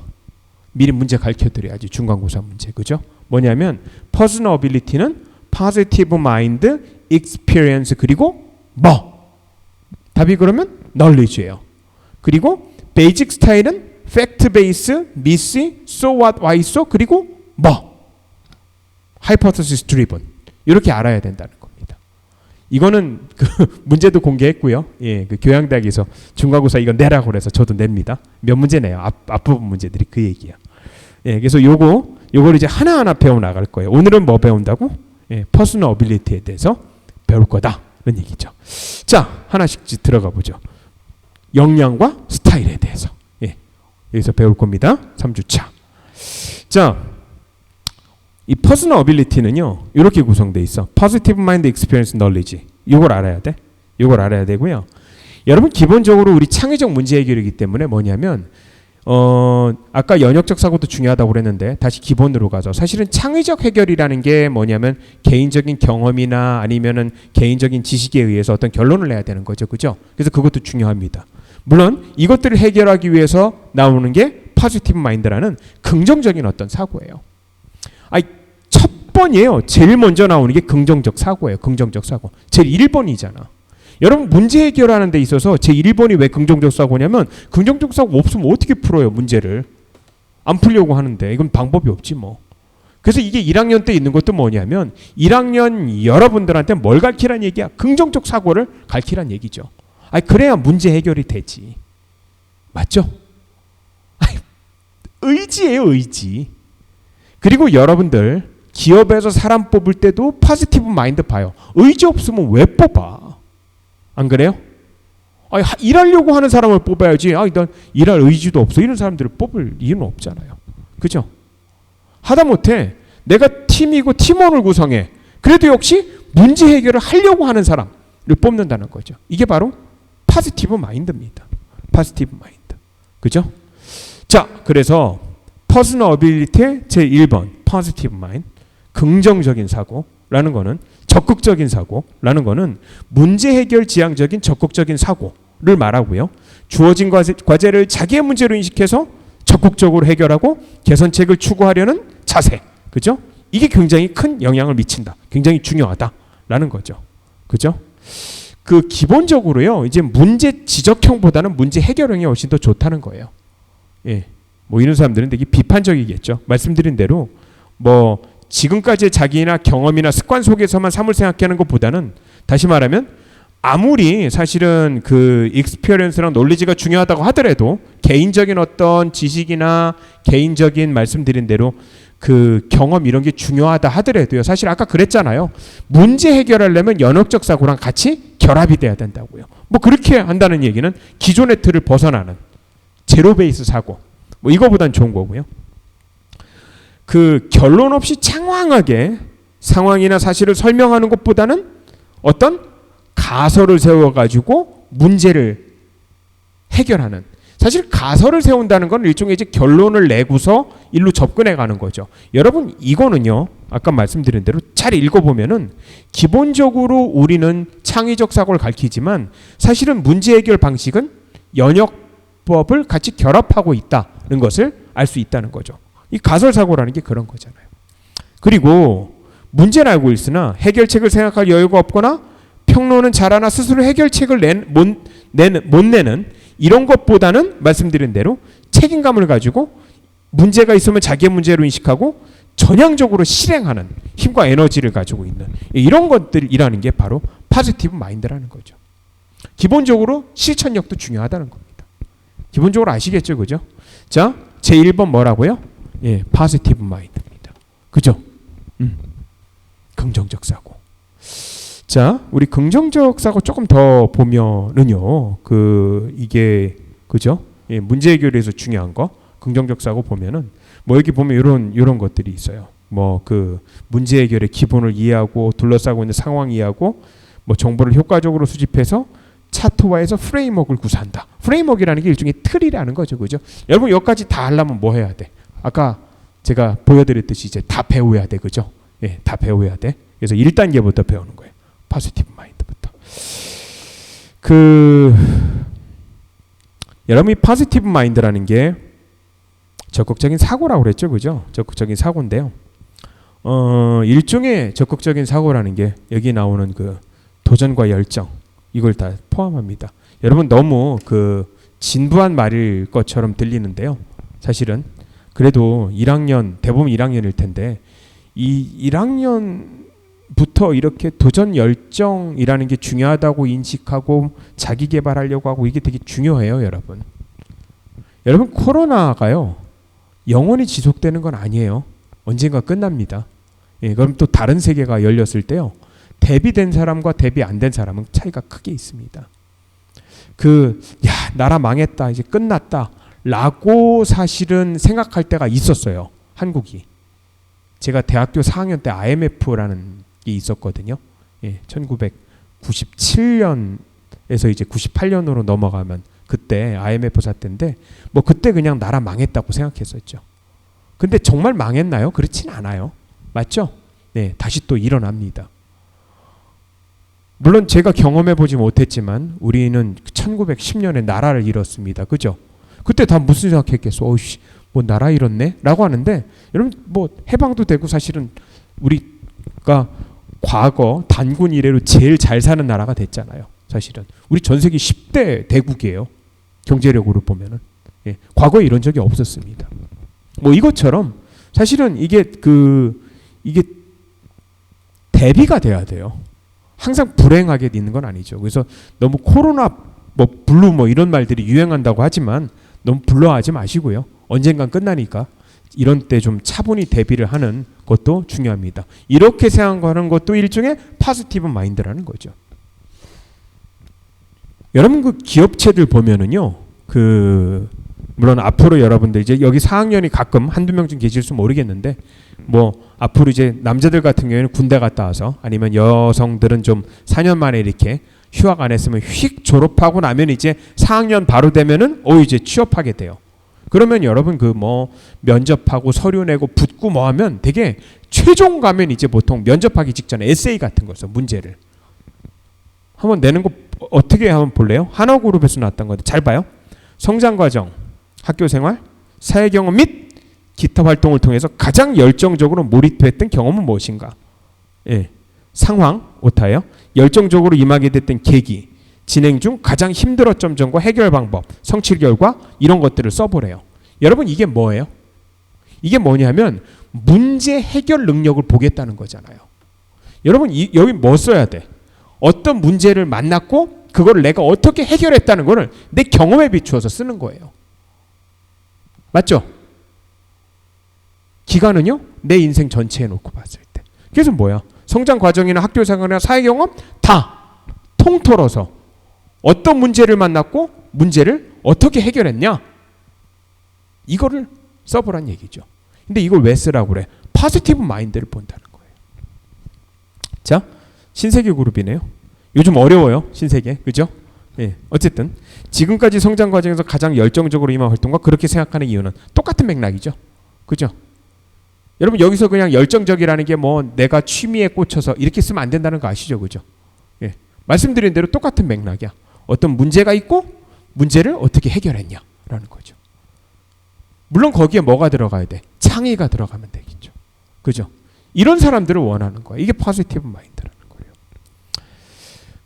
미리 문제 가르쳐드려야지 중간고사 문제 그죠? 뭐냐면 퍼스널 어빌리티는 포지티브 마인드, 익스피리언스 그리고 뭐? 답이 그러면 knowledge예요. 그리고 베이직 스타일은 팩트 베이스, 미시, so what, why so 그리고 뭐? 하이포테시스 드리븐 이렇게 알아야 된다는 겁니다. 이거는 그 문제도 공개했고요. 예, 그 교양대학에서 중간고사 이거 내라고 그래서 저도 냅니다. 몇 문제 내요. 앞부분 문제들이 그 얘기야. 예, 그래서 요걸 이제 하나하나 배워 나갈 거예요. 오늘은 뭐 배운다고? 예, 퍼스널 어빌리티에 대해서 배울 거다는 얘기죠. 자, 하나씩 들어가 보죠. 역량과 스타일에 대해서. 예, 여기서 배울 겁니다. 3주차. 자, 이 퍼스널 어빌리티는요. 이렇게 구성되어 있어. Positive Mind Experience Knowledge. 이걸 알아야 돼. 이걸 알아야 되고요. 여러분 기본적으로 우리 창의적 문제 해결이기 때문에 뭐냐면 아까 연역적 사고도 중요하다고 그랬는데 다시 기본으로 가서 사실은 창의적 해결이라는 게 뭐냐면 개인적인 경험이나 아니면은 개인적인 지식에 의해서 어떤 결론을 내야 되는 거죠. 그죠? 그래서 그것도 중요합니다. 물론 이것들을 해결하기 위해서 나오는 게 포지티브 마인드라는 긍정적인 어떤 사고예요. 첫 번이에요. 제일 먼저 나오는 게 긍정적 사고예요. 긍정적 사고. 제일 1번이잖아. 여러분 문제 해결하는 데 있어서 제 1번이 왜 긍정적 사고냐면 긍정적 사고 없으면 어떻게 풀어요 문제를. 안 풀려고 하는데 이건 방법이 없지 뭐. 그래서 이게 1학년 때 있는 것도 뭐냐면 1학년 여러분들한테 뭘 가르치란 얘기야. 긍정적 사고를 가르치란 얘기죠. 그래야 문제 해결이 되지. 맞죠? 의지예요 의지. 그리고 여러분들 기업에서 사람 뽑을 때도 포지티브 마인드 봐요. 의지 없으면 왜 뽑아? 안 그래요? 일하려고 하는 사람을 뽑아야지. 난 일할 의지도 없어. 이런 사람들을 뽑을 이유는 없잖아요. 그죠? 하다못해 내가 팀이고 팀원을 구성해. 그래도 역시 문제 해결을 하려고 하는 사람을 뽑는다는 거죠. 이게 바로 포지티브 마인드입니다. 포지티브 마인드. 그죠? 자, 그래서 퍼스널 어빌리티의 제1번 포지티브 마인드. 긍정적인 사고. 사고라는 거는 적극적인 사고라는 거는 문제 해결 지향적인 적극적인 사고를 말하고요. 주어진 과제를 자기의 문제로 인식해서 적극적으로 해결하고 개선책을 추구하려는 자세. 그죠? 이게 굉장히 큰 영향을 미친다. 굉장히 중요하다라는 거죠. 그죠? 그 기본적으로요. 이제 문제 지적형보다는 문제 해결형이 훨씬 더 좋다는 거예요. 예. 뭐 이런 사람들은 되게 비판적이겠죠. 말씀드린 대로 뭐 지금까지의 자기나 경험이나 습관 속에서만 삶을 생각하는 것보다는 다시 말하면 아무리 사실은 그 익스피리언스랑 논리지가 중요하다고 하더라도 개인적인 어떤 지식이나 개인적인 말씀드린 대로 그 경험 이런 게 중요하다 하더라도요. 사실 아까 그랬잖아요. 문제 해결하려면 연역적 사고랑 같이 결합이 돼야 된다고요. 뭐 그렇게 한다는 얘기는 기존의 틀을 벗어나는 제로 베이스 사고. 뭐 이거보단 좋은 거고요. 그 결론 없이 창황하게 상황이나 사실을 설명하는 것보다는 어떤 가설을 세워가지고 문제를 해결하는. 사실 가설을 세운다는 건 일종의 이제 결론을 내고서 일로 접근해 가는 거죠. 여러분 이거는요. 아까 말씀드린 대로 잘 읽어보면은 기본적으로 우리는 창의적 사고를 가리키지만 사실은 문제 해결 방식은 연역법을 같이 결합하고 있다는 것을 알 수 있다는 거죠. 이 가설 사고라는 게 그런 거잖아요. 그리고 문제는 알고 있으나 해결책을 생각할 여유가 없거나 평론은 잘하나 스스로 해결책을 못 내는 이런 것보다는 말씀드린 대로 책임감을 가지고 문제가 있으면 자기의 문제로 인식하고 전향적으로 실행하는 힘과 에너지를 가지고 있는 이런 것들이라는 게 바로 포지티브 마인드라는 거죠. 기본적으로 실천력도 중요하다는 겁니다. 기본적으로 아시겠죠, 그죠? 자, 제 1번 뭐라고요? 예, 포지티브 마인드입니다. 그죠? 긍정적 사고. 자, 우리 긍정적 사고 조금 더 보면은요, 이게 그죠? 예, 문제 해결에서 중요한 거 긍정적 사고 보면은 뭐 여기 보면 이런 것들이 있어요. 뭐 그 문제 해결의 기본을 이해하고 둘러싸고 있는 상황 이해하고 뭐 정보를 효과적으로 수집해서 차트화해서 프레임워크를 구사한다. 프레임워크라는 게 일종의 틀이라는 거죠, 그죠? 여러분 여기까지 다 하려면 뭐 해야 돼? 아까 제가 보여드렸듯이 이제 다 배워야 돼, 그죠? 예, 다 배워야 돼. 그래서 1단계부터 배우는 거예요. 포지티브 마인드부터. 여러분이 포지티브 마인드라는 게 적극적인 사고라고 그랬죠, 그죠? 적극적인 사고인데요. 일종의 적극적인 사고라는 게 여기 나오는 그 도전과 열정 이걸 다 포함합니다. 여러분 너무 그 진부한 말일 것처럼 들리는데요. 사실은 그래도 1학년 대부분 1학년일 텐데 이 1학년부터 이렇게 도전 열정이라는 게 중요하다고 인식하고 자기 개발하려고 하고 이게 되게 중요해요, 여러분. 여러분 코로나가요. 영원히 지속되는 건 아니에요. 언젠가 끝납니다. 예, 그럼 또 다른 세계가 열렸을 때요. 대비된 사람과 대비 안 된 사람은 차이가 크게 있습니다. 나라 망했다, 이제 끝났다 라고 사실은 생각할 때가 있었어요. 한국이. 제가 대학교 4학년 때 IMF라는 게 있었거든요. 예, 1997년에서 이제 98년으로 넘어가면 그때 IMF 사태인데 뭐 그때 그냥 나라 망했다고 생각했었죠. 근데 정말 망했나요? 그렇진 않아요. 맞죠? 네, 다시 또 일어납니다. 물론 제가 경험해보지 못했지만 우리는 1910년에 나라를 잃었습니다. 그죠? 그때 다 무슨 생각했겠어? 어이씨, 뭐 나라 잃었네? 라고 하는데 여러분 뭐 해방도 되고 사실은 우리가 과거 단군 이래로 제일 잘 사는 나라가 됐잖아요. 사실은 우리 전 세계 10대 대국이에요. 경제력으로 보면은. 예, 과거에 이런 적이 없었습니다. 뭐 이것처럼 사실은 이게 대비가 돼야 돼요. 항상 불행하게 있는 건 아니죠. 그래서 너무 코로나 뭐 블루 뭐 이런 말들이 유행한다고 하지만 너무 불러하지 마시고요. 언젠간 끝나니까 이런 때 좀 차분히 대비를 하는 것도 중요합니다. 이렇게 생각하는 것도 일종의 포지티브 마인드라는 거죠. 여러분 그 기업체들 보면은요. 물론 앞으로 여러분들 이제 여기 4학년이 가끔 한두 명쯤 계실지 모르겠는데 뭐 앞으로 이제 남자들 같은 경우에는 군대 갔다 와서 아니면 여성들은 좀 4년 만에 이렇게 휴학 안 했으면 휙 졸업하고 나면 이제 4학년 바로 되면은 이제 취업하게 돼요. 그러면 여러분 그 뭐 면접하고 서류 내고 붙고 뭐 하면 되게 최종 가면 이제 보통 면접하기 직전에 에세이 같은 거죠. 문제를 한번 내는 거 어떻게 한번 볼래요? 한화그룹에서 나왔던 건데 잘 봐요. 성장과정, 학교생활, 사회경험 및 기타 활동을 통해서 가장 열정적으로 몰입했던 경험은 무엇인가? 예, 상황 오타예요. 열정적으로 임하게 됐던 계기, 진행 중 가장 힘들었던 점과 해결 방법, 성취 결과 이런 것들을 써보래요. 여러분 이게 뭐예요? 이게 뭐냐면 문제 해결 능력을 보겠다는 거잖아요. 여러분 여기 뭐 써야 돼? 어떤 문제를 만났고 그걸 내가 어떻게 해결했다는 거를 내 경험에 비추어서 쓰는 거예요. 맞죠? 기간은요? 내 인생 전체에 놓고 봤을 때. 그래서 뭐야? 성장 과정이나 학교 생활이나 사회 경험 다 통틀어서 어떤 문제를 만났고 문제를 어떻게 해결했냐? 이거를 써보란 얘기죠. 근데 이걸 왜 쓰라고 그래? 포지티브 마인드를 본다는 거예요. 자, 신세계 그룹이네요. 요즘 어려워요. 신세계. 그죠? 예. 어쨌든 지금까지 성장 과정에서 가장 열정적으로 임한 활동과 그렇게 생각하는 이유는 똑같은 맥락이죠. 그죠? 여러분 여기서 그냥 열정적이라는 게 뭐 내가 취미에 꽂혀서 이렇게 쓰면 안 된다는 거 아시죠? 그죠? 예. 말씀드린 대로 똑같은 맥락이야. 어떤 문제가 있고 문제를 어떻게 해결했냐라는 거죠. 물론 거기에 뭐가 들어가야 돼? 창의가 들어가면 되겠죠. 그죠? 이런 사람들을 원하는 거야. 이게 포지티브 마인드라는 거예요.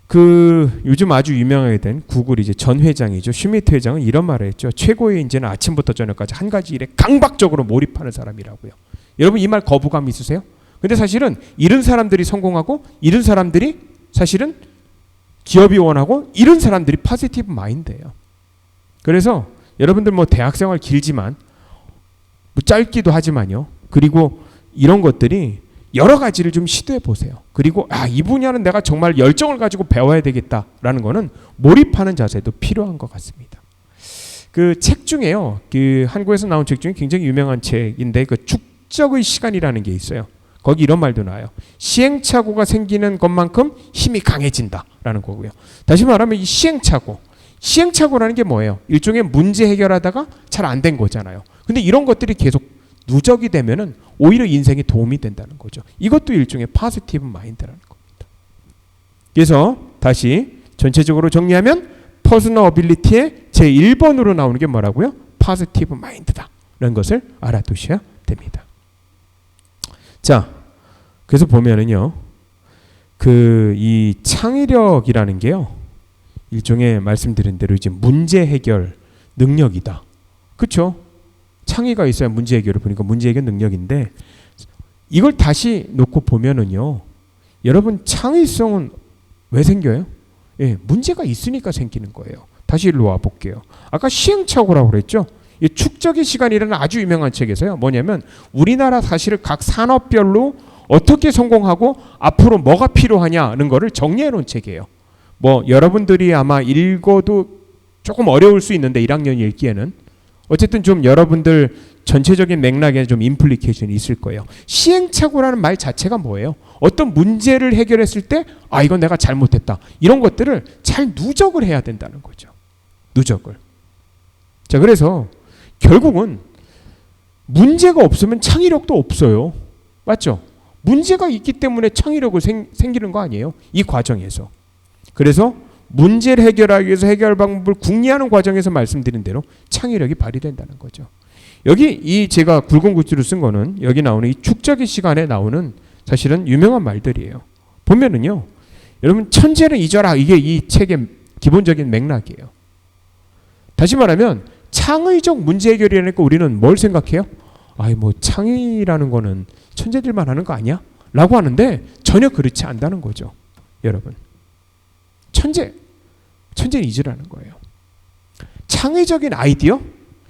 그 요즘 아주 유명하게 된 구글 이제 전 회장이죠. 슈미트 회장은 이런 말을 했죠. 최고의 인재는 아침부터 저녁까지 한 가지 일에 강박적으로 몰입하는 사람이라고요. 여러분 이 말 거부감 있으세요? 근데 사실은 이런 사람들이 성공하고 이런 사람들이 사실은 기업이 원하고 이런 사람들이 포지티브 마인드예요. 그래서 여러분들 뭐 대학생활 길지만 뭐 짧기도 하지만요. 그리고 이런 것들이 여러 가지를 좀 시도해 보세요. 그리고 이 분야는 내가 정말 열정을 가지고 배워야 되겠다라는 거는 몰입하는 자세도 필요한 것 같습니다. 그 책 중에요. 그 한국에서 나온 책 중에 굉장히 유명한 책인데 그 축적의 시간이라는 게 있어요. 거기 이런 말도 나와요. 시행착오가 생기는 것만큼 힘이 강해진다라는 거고요. 다시 말하면 이 시행착오라는 게 뭐예요? 일종의 문제 해결하다가 잘 안 된 거잖아요. 근데 이런 것들이 계속 누적이 되면은 오히려 인생에 도움이 된다는 거죠. 이것도 일종의 포지티브 마인드라는 겁니다. 그래서 다시 전체적으로 정리하면 퍼스널 어빌리티의 제1번으로 나오는 게 뭐라고요? 포지티브 마인드다라는 것을 알아두셔야 됩니다. 자, 그래서 보면은요, 이 창의력이라는 게요, 일종의 말씀드린 대로 이제 문제 해결 능력이다. 그렇죠? 창의가 있어야 문제 해결을 보니까 문제 해결 능력인데 이걸 다시 놓고 보면은요, 여러분 창의성은 왜 생겨요? 예, 문제가 있으니까 생기는 거예요. 다시 일로 와 볼게요. 아까 시행착오라고 그랬죠? 이 축적의 시간이라는 아주 유명한 책에서요. 뭐냐면 우리나라 사실을 각 산업별로 어떻게 성공하고 앞으로 뭐가 필요하냐는 거를 정리해 놓은 책이에요. 뭐 여러분들이 아마 읽어도 조금 어려울 수 있는데 1학년 읽기에는 어쨌든 좀 여러분들 전체적인 맥락에 좀 임플리케이션이 있을 거예요. 시행착오라는 말 자체가 뭐예요? 어떤 문제를 해결했을 때 이건 내가 잘못했다. 이런 것들을 잘 누적을 해야 된다는 거죠. 누적을. 자, 그래서 결국은 문제가 없으면 창의력도 없어요. 맞죠? 문제가 있기 때문에 창의력을 생기는 거 아니에요? 이 과정에서. 그래서 문제를 해결하기 위해서 해결 방법을 궁리하는 과정에서 말씀드린 대로 창의력이 발휘된다는 거죠. 여기 제가 굵은 글씨로 쓴 거는 여기 나오는 이 축적의 시간에 나오는 사실은 유명한 말들이에요. 보면은요, 여러분 천재는 잊어라. 이게 이 책의 기본적인 맥락이에요. 다시 말하면 창의적 문제 해결이라니까 우리는 뭘 생각해요? 뭐 창의라는 거는 천재들만 하는 거 아니야? 라고 하는데 전혀 그렇지 않다는 거죠. 여러분. 천재는 잊으라는 거예요. 창의적인 아이디어?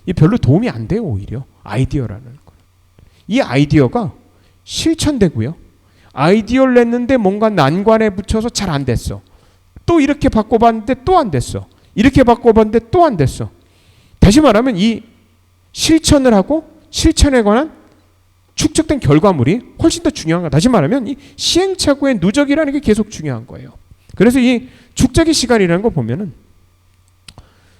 이 별로 도움이 안 돼요. 오히려 아이디어라는 거. 이 아이디어가 실천되고요. 아이디어를 냈는데 뭔가 난관에 붙여서 잘 안 됐어. 또 이렇게 바꿔봤는데 또 안 됐어. 이렇게 바꿔봤는데 또 안 됐어. 다시 말하면 이 실천을 하고 실천에 관한 축적된 결과물이 훨씬 더 중요한 거야. 다시 말하면 이 시행착오의 누적이라는 게 계속 중요한 거예요. 그래서 이 축적의 시간이라는 거 보면은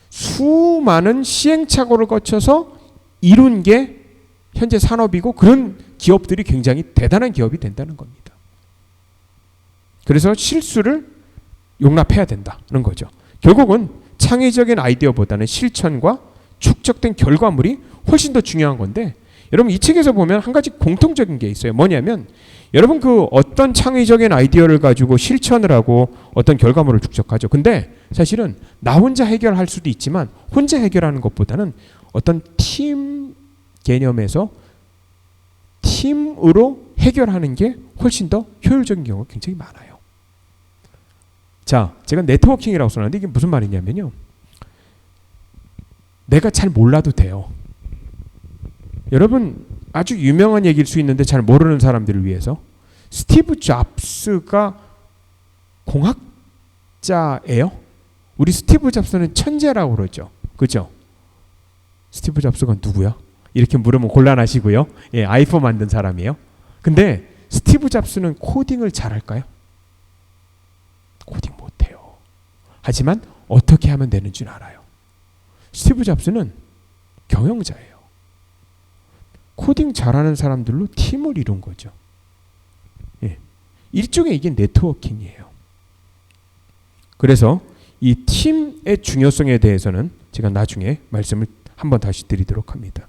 수많은 시행착오를 거쳐서 이룬 게 현재 산업이고 그런 기업들이 굉장히 대단한 기업이 된다는 겁니다. 그래서 실수를 용납해야 된다는 거죠. 결국은 창의적인 아이디어보다는 실천과 축적된 결과물이 훨씬 더 중요한 건데, 여러분 이 책에서 보면 한 가지 공통적인 게 있어요. 뭐냐면 여러분 그 어떤 창의적인 아이디어를 가지고 실천을 하고 어떤 결과물을 축적하죠. 근데 사실은 나 혼자 해결할 수도 있지만 혼자 해결하는 것보다는 어떤 팀 개념에서 팀으로 해결하는 게 훨씬 더 효율적인 경우가 굉장히 많아요. 자, 제가 네트워킹이라고 써놨는데 이게 무슨 말이냐면요. 내가 잘 몰라도 돼요. 여러분 아주 유명한 얘기일 수 있는데 잘 모르는 사람들을 위해서, 스티브 잡스가 공학자예요? 우리 스티브 잡스는 천재라고 그러죠. 그죠? 스티브 잡스가 누구야? 이렇게 물으면 곤란하시고요. 예, 아이폰 만든 사람이에요. 근데 스티브 잡스는 코딩을 잘할까요? 코딩 못해요. 하지만 어떻게 하면 되는 줄 알아요. 스티브 잡스는 경영자예요. 코딩 잘하는 사람들로 팀을 이룬 거죠. 예. 일종의 이게 네트워킹이에요. 그래서 이 팀의 중요성에 대해서는 제가 나중에 말씀을 한번 다시 드리도록 합니다.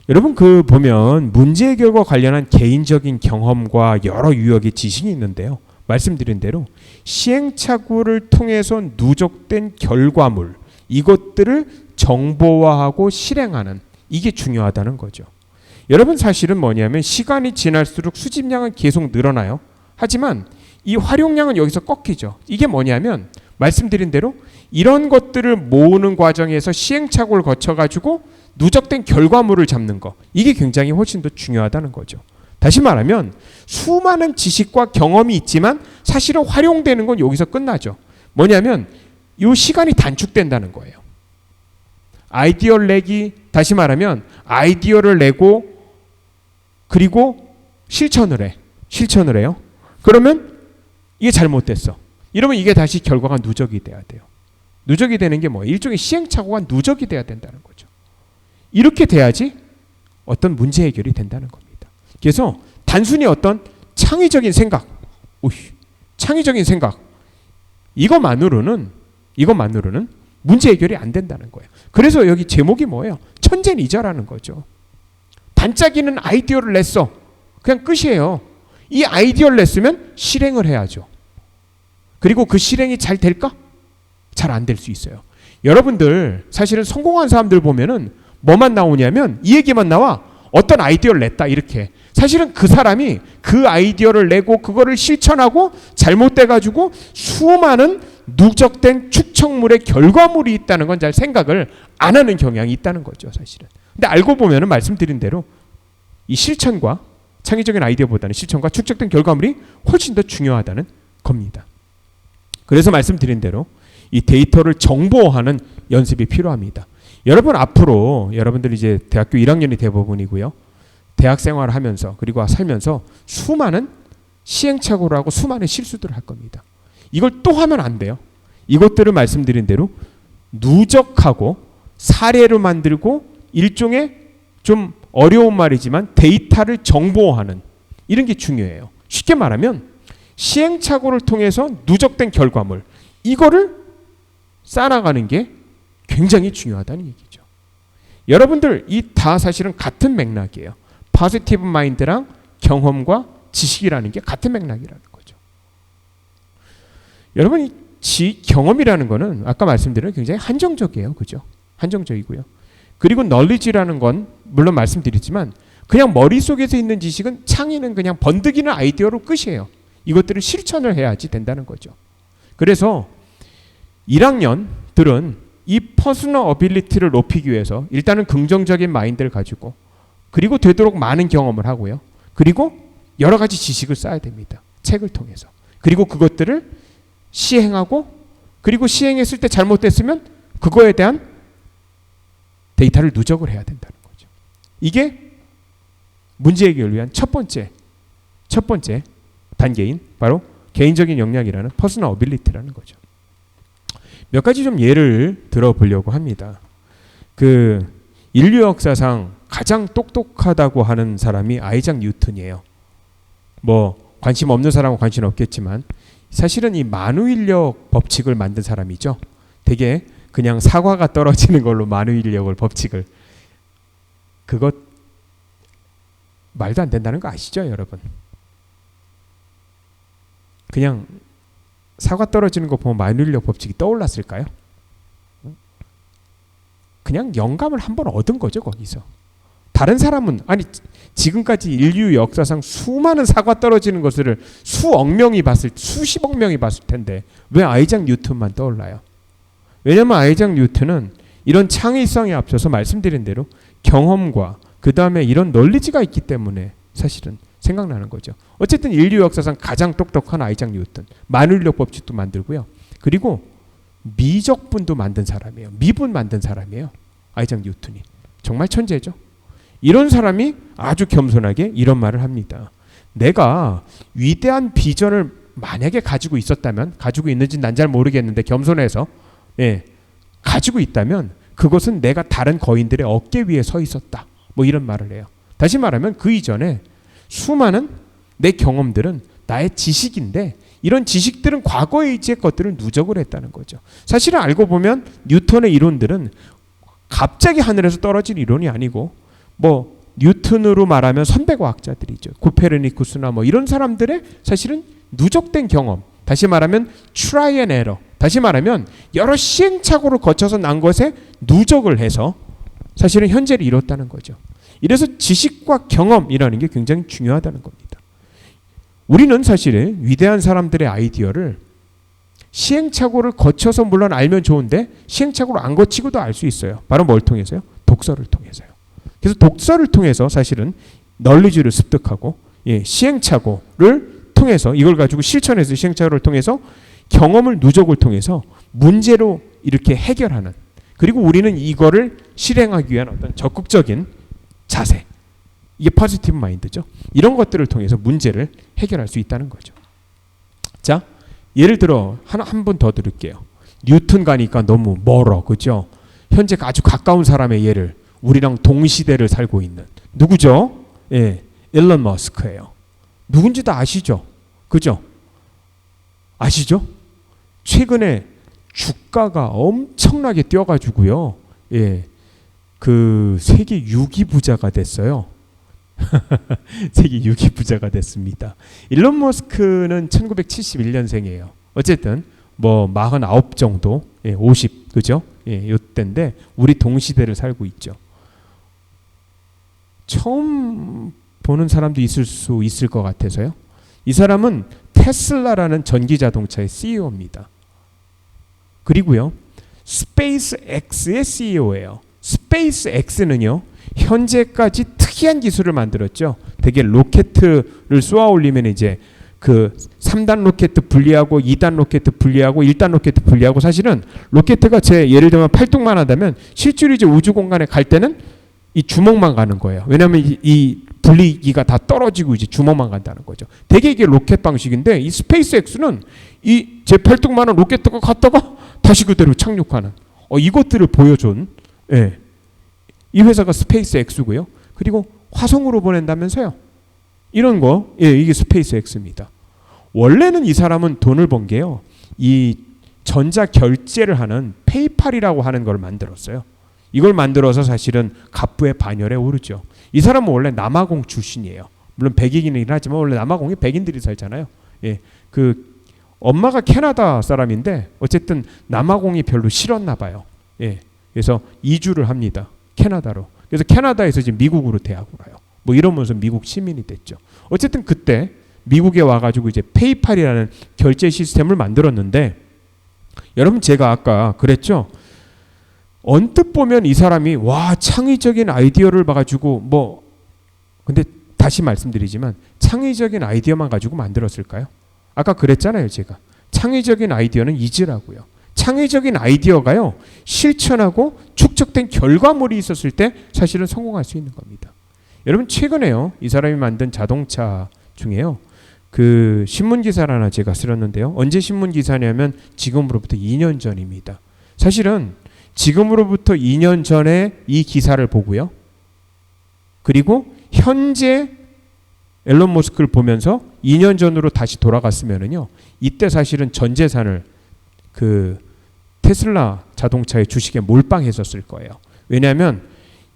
여러분 그 보면 문제 해결과 관련한 개인적인 경험과 여러 유형의 지식이 있는데요. 말씀드린 대로 시행착오를 통해서 누적된 결과물, 이것들을 정보화하고 실행하는, 이게 중요하다는 거죠. 여러분 사실은 뭐냐면 시간이 지날수록 수집량은 계속 늘어나요. 하지만 이 활용량은 여기서 꺾이죠. 이게 뭐냐면 말씀드린 대로 이런 것들을 모으는 과정에서 시행착오를 거쳐가지고 누적된 결과물을 잡는 거, 이게 굉장히 훨씬 더 중요하다는 거죠. 다시 말하면 수많은 지식과 경험이 있지만 사실은 활용되는 건 여기서 끝나죠. 뭐냐면 이 시간이 단축된다는 거예요. 아이디어를 내기, 다시 말하면 아이디어를 내고 그리고 실천을 해요. 그러면 이게 잘못됐어. 이러면 이게 다시 결과가 누적이 돼야 돼요. 누적이 되는 게 뭐예요? 일종의 시행착오가 누적이 돼야 된다는 거죠. 이렇게 돼야지 어떤 문제 해결이 된다는 겁니다. 그래서 단순히 어떤 창의적인 생각, 이것만으로는 문제 해결이 안 된다는 거예요. 그래서 여기 제목이 뭐예요? 천재니저라는 거죠. 반짝이는 아이디어를 냈어. 그냥 끝이에요. 이 아이디어를 냈으면 실행을 해야죠. 그리고 그 실행이 잘 될까? 잘 안 될 수 있어요. 여러분들 사실은 성공한 사람들 보면은 뭐만 나오냐면 이 얘기만 나와. 어떤 아이디어를 냈다 이렇게. 사실은 그 사람이 그 아이디어를 내고 그거를 실천하고 잘못돼가지고 수많은 누적된 축적물의 결과물이 있다는 건 잘 생각을 안 하는 경향이 있다는 거죠, 사실은. 근데 알고 보면은 말씀드린 대로 이 실천과 창의적인 아이디어보다는 실천과 축적된 결과물이 훨씬 더 중요하다는 겁니다. 그래서 말씀드린 대로 이 데이터를 정보화하는 연습이 필요합니다. 여러분 앞으로 여러분들이 이제 대학교 1학년이 대부분이고요. 대학 생활을 하면서 그리고 살면서 수많은 시행착오를 하고 수많은 실수들을 할 겁니다. 이걸 또 하면 안 돼요. 이것들을 말씀드린 대로 누적하고 사례를 만들고 일종의 좀 어려운 말이지만 데이터를 정보화하는, 이런 게 중요해요. 쉽게 말하면 시행착오를 통해서 누적된 결과물, 이거를 쌓아나가는 게 굉장히 중요하다는 얘기죠. 여러분들 이 다 사실은 같은 맥락이에요. 포지티브 마인드랑 경험과 지식이라는 게 같은 맥락이라는 거죠. 여러분 이 경험이라는 거는 아까 말씀드린 굉장히 한정적이에요. 그죠? 한정적이고요. 그리고 knowledge라는 건 물론 말씀드렸지만 그냥 머릿속에서 있는 지식은, 창의는 그냥 번뜩이는 아이디어로 끝이에요. 이것들을 실천을 해야지 된다는 거죠. 그래서 1학년들은 이 퍼스널 어빌리티를 높이기 위해서 일단은 긍정적인 마인드를 가지고, 그리고 되도록 많은 경험을 하고요. 그리고 여러 가지 지식을 쌓아야 됩니다. 책을 통해서. 그리고 그것들을 시행하고, 그리고 시행했을 때 잘못됐으면 그거에 대한 데이터를 누적을 해야 된다는 거죠. 이게 문제 해결을 위한 첫 번째 단계인 바로 개인적인 역량이라는 퍼스널 어빌리티라는 거죠. 몇 가지 좀 예를 들어보려고 합니다. 그 인류 역사상 가장 똑똑하다고 하는 사람이 아이작 뉴턴이에요. 뭐 관심 없는 사람은 관심 없겠지만 사실은 이 만우인력 법칙을 만든 사람이죠. 되게 그냥 사과가 떨어지는 걸로 만우인력을 법칙을, 그것 말도 안 된다는 거 아시죠, 여러분? 그냥 사과 떨어지는 거 보면 만우인력 법칙이 떠올랐을까요? 그냥 영감을 한번 얻은 거죠, 거기서. 다른 사람은, 아니 지금까지 인류 역사상 수많은 사과 떨어지는 것을 수억 명이 봤을, 수십억 명이 봤을 텐데 왜 아이작 뉴턴만 떠올라요? 왜냐하면 아이작 뉴턴은 이런 창의성에 앞서서 말씀드린 대로 경험과 그 다음에 이런 널리지가 있기 때문에 사실은 생각나는 거죠. 어쨌든 인류 역사상 가장 똑똑한 아이작 뉴턴, 만우인력 법칙도 만들고요. 그리고 미적분도 만든 사람이에요. 미분 만든 사람이에요. 아이작 뉴턴이. 정말 천재죠. 이런 사람이 아주 겸손하게 이런 말을 합니다. 내가 위대한 비전을 만약에 가지고 있었다면, 가지고 있는지 난 잘 모르겠는데 겸손해서 가지고 있다면 그것은 내가 다른 거인들의 어깨 위에 서 있었다. 뭐 이런 말을 해요. 다시 말하면 그 이전에 수많은 내 경험들은 나의 지식인데 이런 지식들은 과거에 있을 것들을 누적을 했다는 거죠. 사실은 알고 보면 뉴턴의 이론들은 갑자기 하늘에서 떨어진 이론이 아니고 뭐 뉴턴으로 말하면 선배 과학자들이죠. 코페르니쿠스나 뭐 이런 사람들의 사실은 누적된 경험, 다시 말하면 try and error, 다시 말하면 여러 시행착오를 거쳐서 난 것에 누적을 해서 사실은 현재를 이뤘다는 거죠. 이래서 지식과 경험이라는 게 굉장히 중요하다는 겁니다. 우리는 사실은 위대한 사람들의 아이디어를 시행착오를 거쳐서 물론 알면 좋은데 시행착오를 안 거치고도 알 수 있어요. 바로 뭘 통해서요? 독서를 통해서요. 그래서 독서를 통해서 사실은 널리지를 습득하고 시행착오를 통해서 이걸 가지고 실천해서 시행착오를 통해서 경험을 누적을 통해서 문제로 이렇게 해결하는, 그리고 우리는 이거를 실행하기 위한 어떤 적극적인 자세, 이게 포지티브 마인드죠. 이런 것들을 통해서 문제를 해결할 수 있다는 거죠. 자, 예를 들어 한 번 더 들을게요. 뉴턴 가니까 너무 멀어, 그죠? 현재 아주 가까운 사람의 예를, 우리랑 동시대를 살고 있는 누구죠? 일론 머스크예요. 누군지 다 아시죠? 그죠? 아시죠? 최근에 주가가 엄청나게 뛰어가지고요. 그 세계 6위 부자가 됐어요. 세계 6위 부자가 됐습니다. 일론 머스크는 1971년생이에요. 어쨌든 뭐 49 정도, 50, 그죠? 요때인데 우리 동시대를 살고 있죠. 처음 보는 사람도 있을 수 있을 것 같아서요. 이 사람은 테슬라라는 전기 자동차의 CEO입니다. 그리고요, 스페이스X의 CEO예요. 스페이스X는요, 현재까지 특이한 기술을 만들었죠. 되게 로켓을 쏘아 올리면 이제 그 3단 로켓 분리하고 2단 로켓 분리하고 1단 로켓 분리하고, 사실은 로켓가 제 예를 들면 팔뚝만 하다면 실제로 이제 우주 공간에 갈 때는 이 주먹만 가는 거예요. 왜냐하면 이 분리기가 다 떨어지고 이제 주먹만 간다는 거죠. 되게 이게 로켓 방식인데 이 스페이스X는 이 제 팔뚝만한 로켓가 갔다가 다시 그대로 착륙하는 이것들을 보여준 이 회사가 스페이스X고요. 그리고 화성으로 보낸다면서요. 이런 거, 이게 스페이스X입니다. 원래는 이 사람은 돈을 번 게요, 이 전자 결제를 하는 페이팔이라고 하는 걸 만들었어요. 이걸 만들어서 사실은 갑부의 반열에 오르죠. 이 사람은 원래 남아공 출신이에요. 물론 백인이긴 하지만 원래 남아공에 백인들이 살잖아요. 그 엄마가 캐나다 사람인데 어쨌든 남아공이 별로 싫었나 봐요. 그래서 이주를 합니다. 캐나다로. 그래서 캐나다에서 지금 미국으로 대학을 가요. 뭐 이러면서 미국 시민이 됐죠. 어쨌든 그때 미국에 와가지고 이제 페이팔이라는 결제 시스템을 만들었는데, 여러분 제가 아까 그랬죠. 언뜻 보면 이 사람이 와 창의적인 아이디어를 봐가지고 뭐, 근데 다시 말씀드리지만 창의적인 아이디어만 가지고 만들었을까요? 아까 그랬잖아요. 제가 창의적인 아이디어는 잊으라고요. 창의적인 아이디어가요, 실천하고 축적된 결과물이 있었을 때 사실은 성공할 수 있는 겁니다. 여러분 최근에요, 이 사람이 만든 자동차 중에요, 그 신문기사를 하나 제가 쓸었는데요. 언제 신문기사냐면 지금으로부터 2년 전입니다. 사실은 지금으로부터 2년 전에 이 기사를 보고요, 그리고 현재 앨런 머스크를 보면서 2년 전으로 다시 돌아갔으면은요, 이때 사실은 전 재산을 그 테슬라 자동차의 주식에 몰빵했었을 거예요. 왜냐하면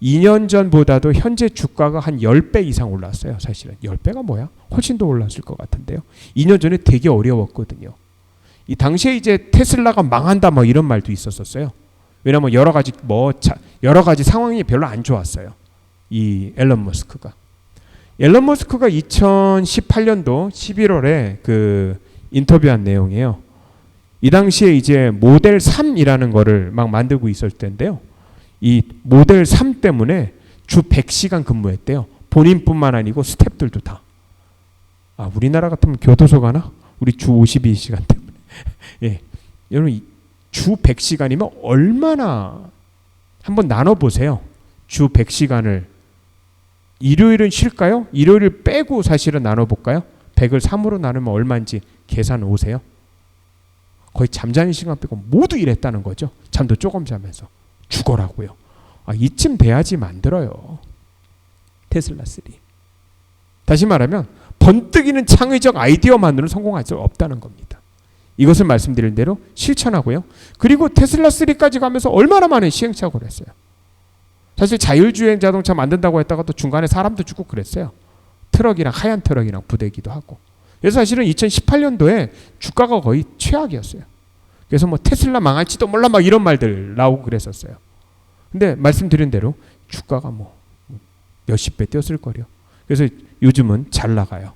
2년 전보다도 현재 주가가 한 10배 이상 올랐어요. 사실은 10배가 뭐야? 훨씬 더 올랐을 것 같은데요. 2년 전에 되게 어려웠거든요. 이 당시에 이제 테슬라가 망한다 뭐 이런 말도 있었어요. 왜냐하면 여러 가지 상황이 별로 안 좋았어요. 이 앨런 머스크가 2018년도 11월에 그 인터뷰한 내용이에요. 이 당시에 이제 모델 3이라는 거를 막 만들고 있을 때인데요. 이 모델 3 때문에 주 100시간 근무했대요. 본인뿐만 아니고 스태프들도 다. 아, 우리나라 같으면 교도소 가나? 우리 주 52시간 때문에. 예. 여러분 주 100시간이면 얼마나 한번 나눠 보세요. 주 100시간을 일요일은 쉴까요? 일요일을 빼고 사실은 나눠 볼까요? 100을 3으로 나누면 얼마인지 계산 오세요? 거의 잠자는 시간 빼고 모두 일했다는 거죠. 잠도 조금 자면서. 죽어라고요. 아, 이쯤 돼야지 만들어요. 테슬라 3. 다시 말하면 번뜩이는 창의적 아이디어만으로는 성공할 수 없다는 겁니다. 이것을 말씀드린 대로 실천하고요. 그리고 테슬라 3까지 가면서 얼마나 많은 시행착오를 했어요. 사실 자율주행 자동차 만든다고 했다가 또 중간에 사람도 죽고 그랬어요. 트럭이랑 하얀 트럭이랑 부대기도 하고. 그래서 사실은 2018년도에 주가가 거의 최악이었어요. 그래서 뭐 테슬라 망할지도 몰라 막 이런 말들 나오고 그랬었어요. 근데 말씀드린 대로 주가가 뭐 몇십 배 뛰었을 거요. 그래서 요즘은 잘 나가요.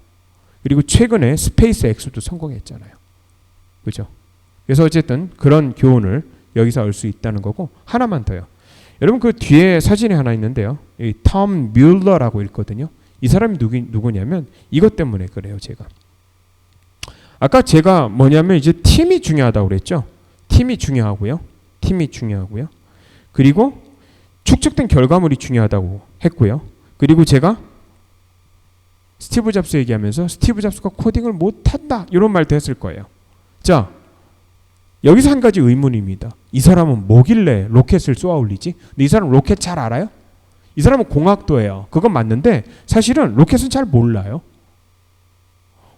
그리고 최근에 스페이스 X도 성공했잖아요. 그죠? 그래서 어쨌든 그런 교훈을 여기서 알 수 있다는 거고, 하나만 더요. 여러분 그 뒤에 사진이 하나 있는데요. 이 톰 뮬러라고 있거든요. 이 사람이 누구냐면 이것 때문에 그래요. 아까 제가 뭐냐면 이제 팀이 중요하다고 그랬죠. 팀이 중요하고요. 그리고 축적된 결과물이 중요하다고 했고요. 그리고 제가 스티브 잡스 얘기하면서 스티브 잡스가 코딩을 못한다 이런 말도 했을 거예요. 자, 여기서 한 가지 의문입니다. 이 사람은 뭐길래 로켓을 쏘아 올리지? 근데 이 사람 로켓 잘 알아요? 이 사람은 공학도예요. 그건 맞는데 사실은 로켓은 잘 몰라요.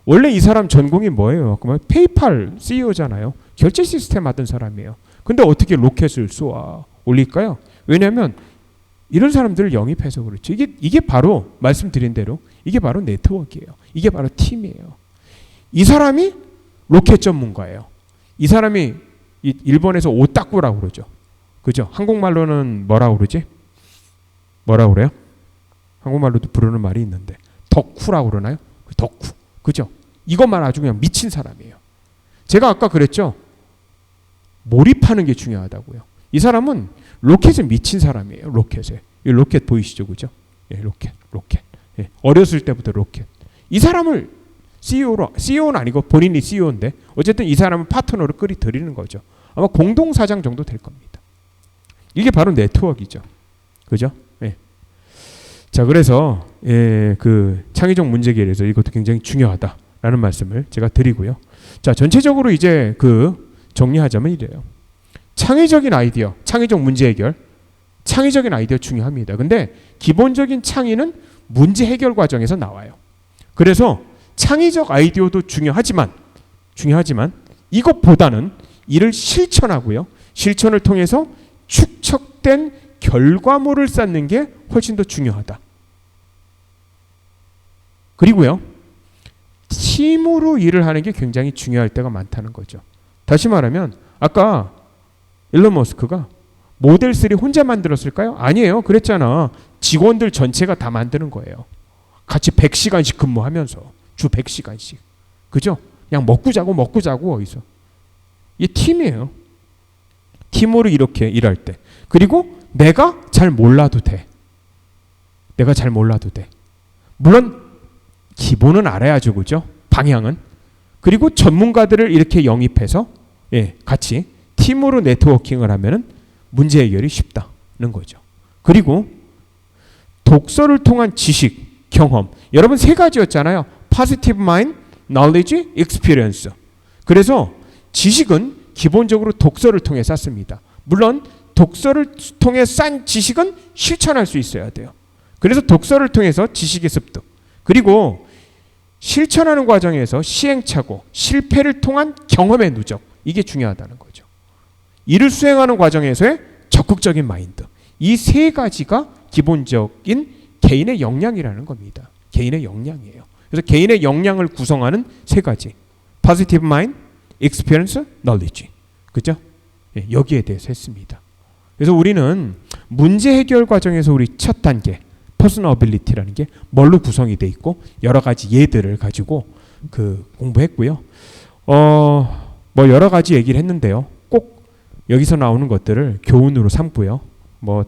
원래 이 사람 전공이 뭐예요? 그러면 페이팔 CEO잖아요. 결제 시스템 하던 사람이에요. 근데 어떻게 로켓을 쏘아 올릴까요? 왜냐하면 이런 사람들을 영입해서 그렇죠. 이게 바로 말씀드린 대로 이게 바로 네트워크예요. 이게 바로 팀이에요. 이 사람이 로켓 전문가예요. 이 사람이 일본에서 오타쿠라고 그러죠. 그죠? 한국말로는 뭐라고 그러지? 뭐라고 그래요? 한국말로도 부르는 말이 있는데 덕후라고 그러나요? 덕후. 그죠? 이것만 아주 그냥 미친 사람이에요. 제가 아까 그랬죠. 몰입하는 게 중요하다고요. 이 사람은 로켓에 미친 사람이에요. 로켓에. 이 로켓 보이시죠? 그죠? 예, 로켓. 예, 어렸을 때부터 로켓. 이 사람을 CEO는 아니고 본인이 CEO인데 어쨌든 이 사람은 파트너를 끌어들이는 거죠. 아마 공동사장 정도 될 겁니다. 이게 바로 네트워크이죠. 그죠? 예. 자, 그래서 그 창의적 문제개발에서 이것도 굉장히 중요하다라는 말씀을 제가 드리고요. 자, 전체적으로 이제 그 정리하자면 이래요. 창의적인 아이디어, 창의적 문제 해결, 창의적인 아이디어 중요합니다. 근데 기본적인 창의는 문제 해결 과정에서 나와요. 그래서 창의적 아이디어도 중요하지만 이것보다는 이를 실천하고요. 실천을 통해서 축적된 결과물을 쌓는 게 훨씬 더 중요하다. 그리고요. 팀으로 일을 하는 게 굉장히 중요할 때가 많다는 거죠. 다시 말하면 아까 일론 머스크가 모델 3 혼자 만들었을까요? 아니에요. 그랬잖아. 직원들 전체가 다 만드는 거예요. 같이 100시간씩 근무하면서 주 100시간씩. 그죠? 그냥 먹고 자고 어디서. 이 팀이에요. 팀으로 이렇게 일할 때. 그리고 내가 잘 몰라도 돼. 물론 기본은 알아야죠. 그죠? 방향은. 그리고 전문가들을 이렇게 영입해서 같이 팀으로 네트워킹을 하면은 문제 해결이 쉽다는 거죠. 그리고 독서를 통한 지식, 경험. 여러분 세 가지였잖아요. Positive mind, knowledge, experience. 그래서 지식은 기본적으로 독서를 통해 쌓습니다. 물론 독서를 통해 쌓은 지식은 실천할 수 있어야 돼요. 그래서 독서를 통해서 지식의 습득, 그리고 실천하는 과정에서 시행착오, 실패를 통한 경험의 누적, 이게 중요하다는 거죠. 이를 수행하는 과정에서의 적극적인 마인드, 이 세 가지가 기본적인 개인의 역량이라는 겁니다. 개인의 역량이에요. 그래서 개인의 역량을 구성하는 세 가지, positive mind, experience, knowledge, 그죠? 예, 여기에 대해서 했습니다. 그래서 우리는 문제 해결 과정에서 우리 첫 단계 퍼스널 어빌리티라는 게 뭘로 구성이 돼 있고 여러 가지 예들을 가지고 그 공부했고요. 뭐 여러 가지 얘기를 했는데요. 꼭 여기서 나오는 것들을 교훈으로 삼고요. 뭐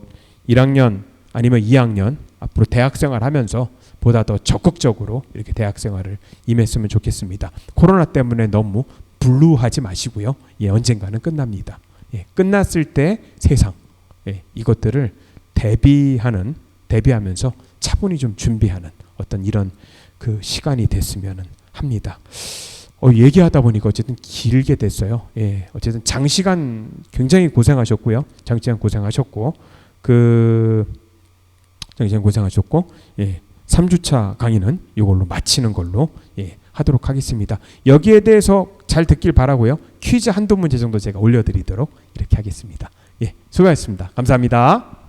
1학년 아니면 2학년 앞으로 대학생활 하면서 보다 더 적극적으로 이렇게 대학생활을 임했으면 좋겠습니다. 코로나 때문에 너무 분루하지 마시고요. 예, 언젠가는 끝납니다. 예, 끝났을 때 세상, 예, 이것들을 대비하면서 차분히 좀 준비하는 어떤 이런 그 시간이 됐으면 합니다. 얘기하다 보니까 어쨌든 길게 됐어요. 예, 어쨌든 장시간 굉장히 고생하셨고요. 장시간 고생하셨고 장시간 고생하셨고, 예, 3주차 강의는 이걸로 마치는 걸로, 예, 하도록 하겠습니다. 여기에 대해서 잘 듣길 바라고요. 퀴즈 한두 문제 정도 제가 올려드리도록 이렇게 하겠습니다. 예, 수고하셨습니다. 감사합니다.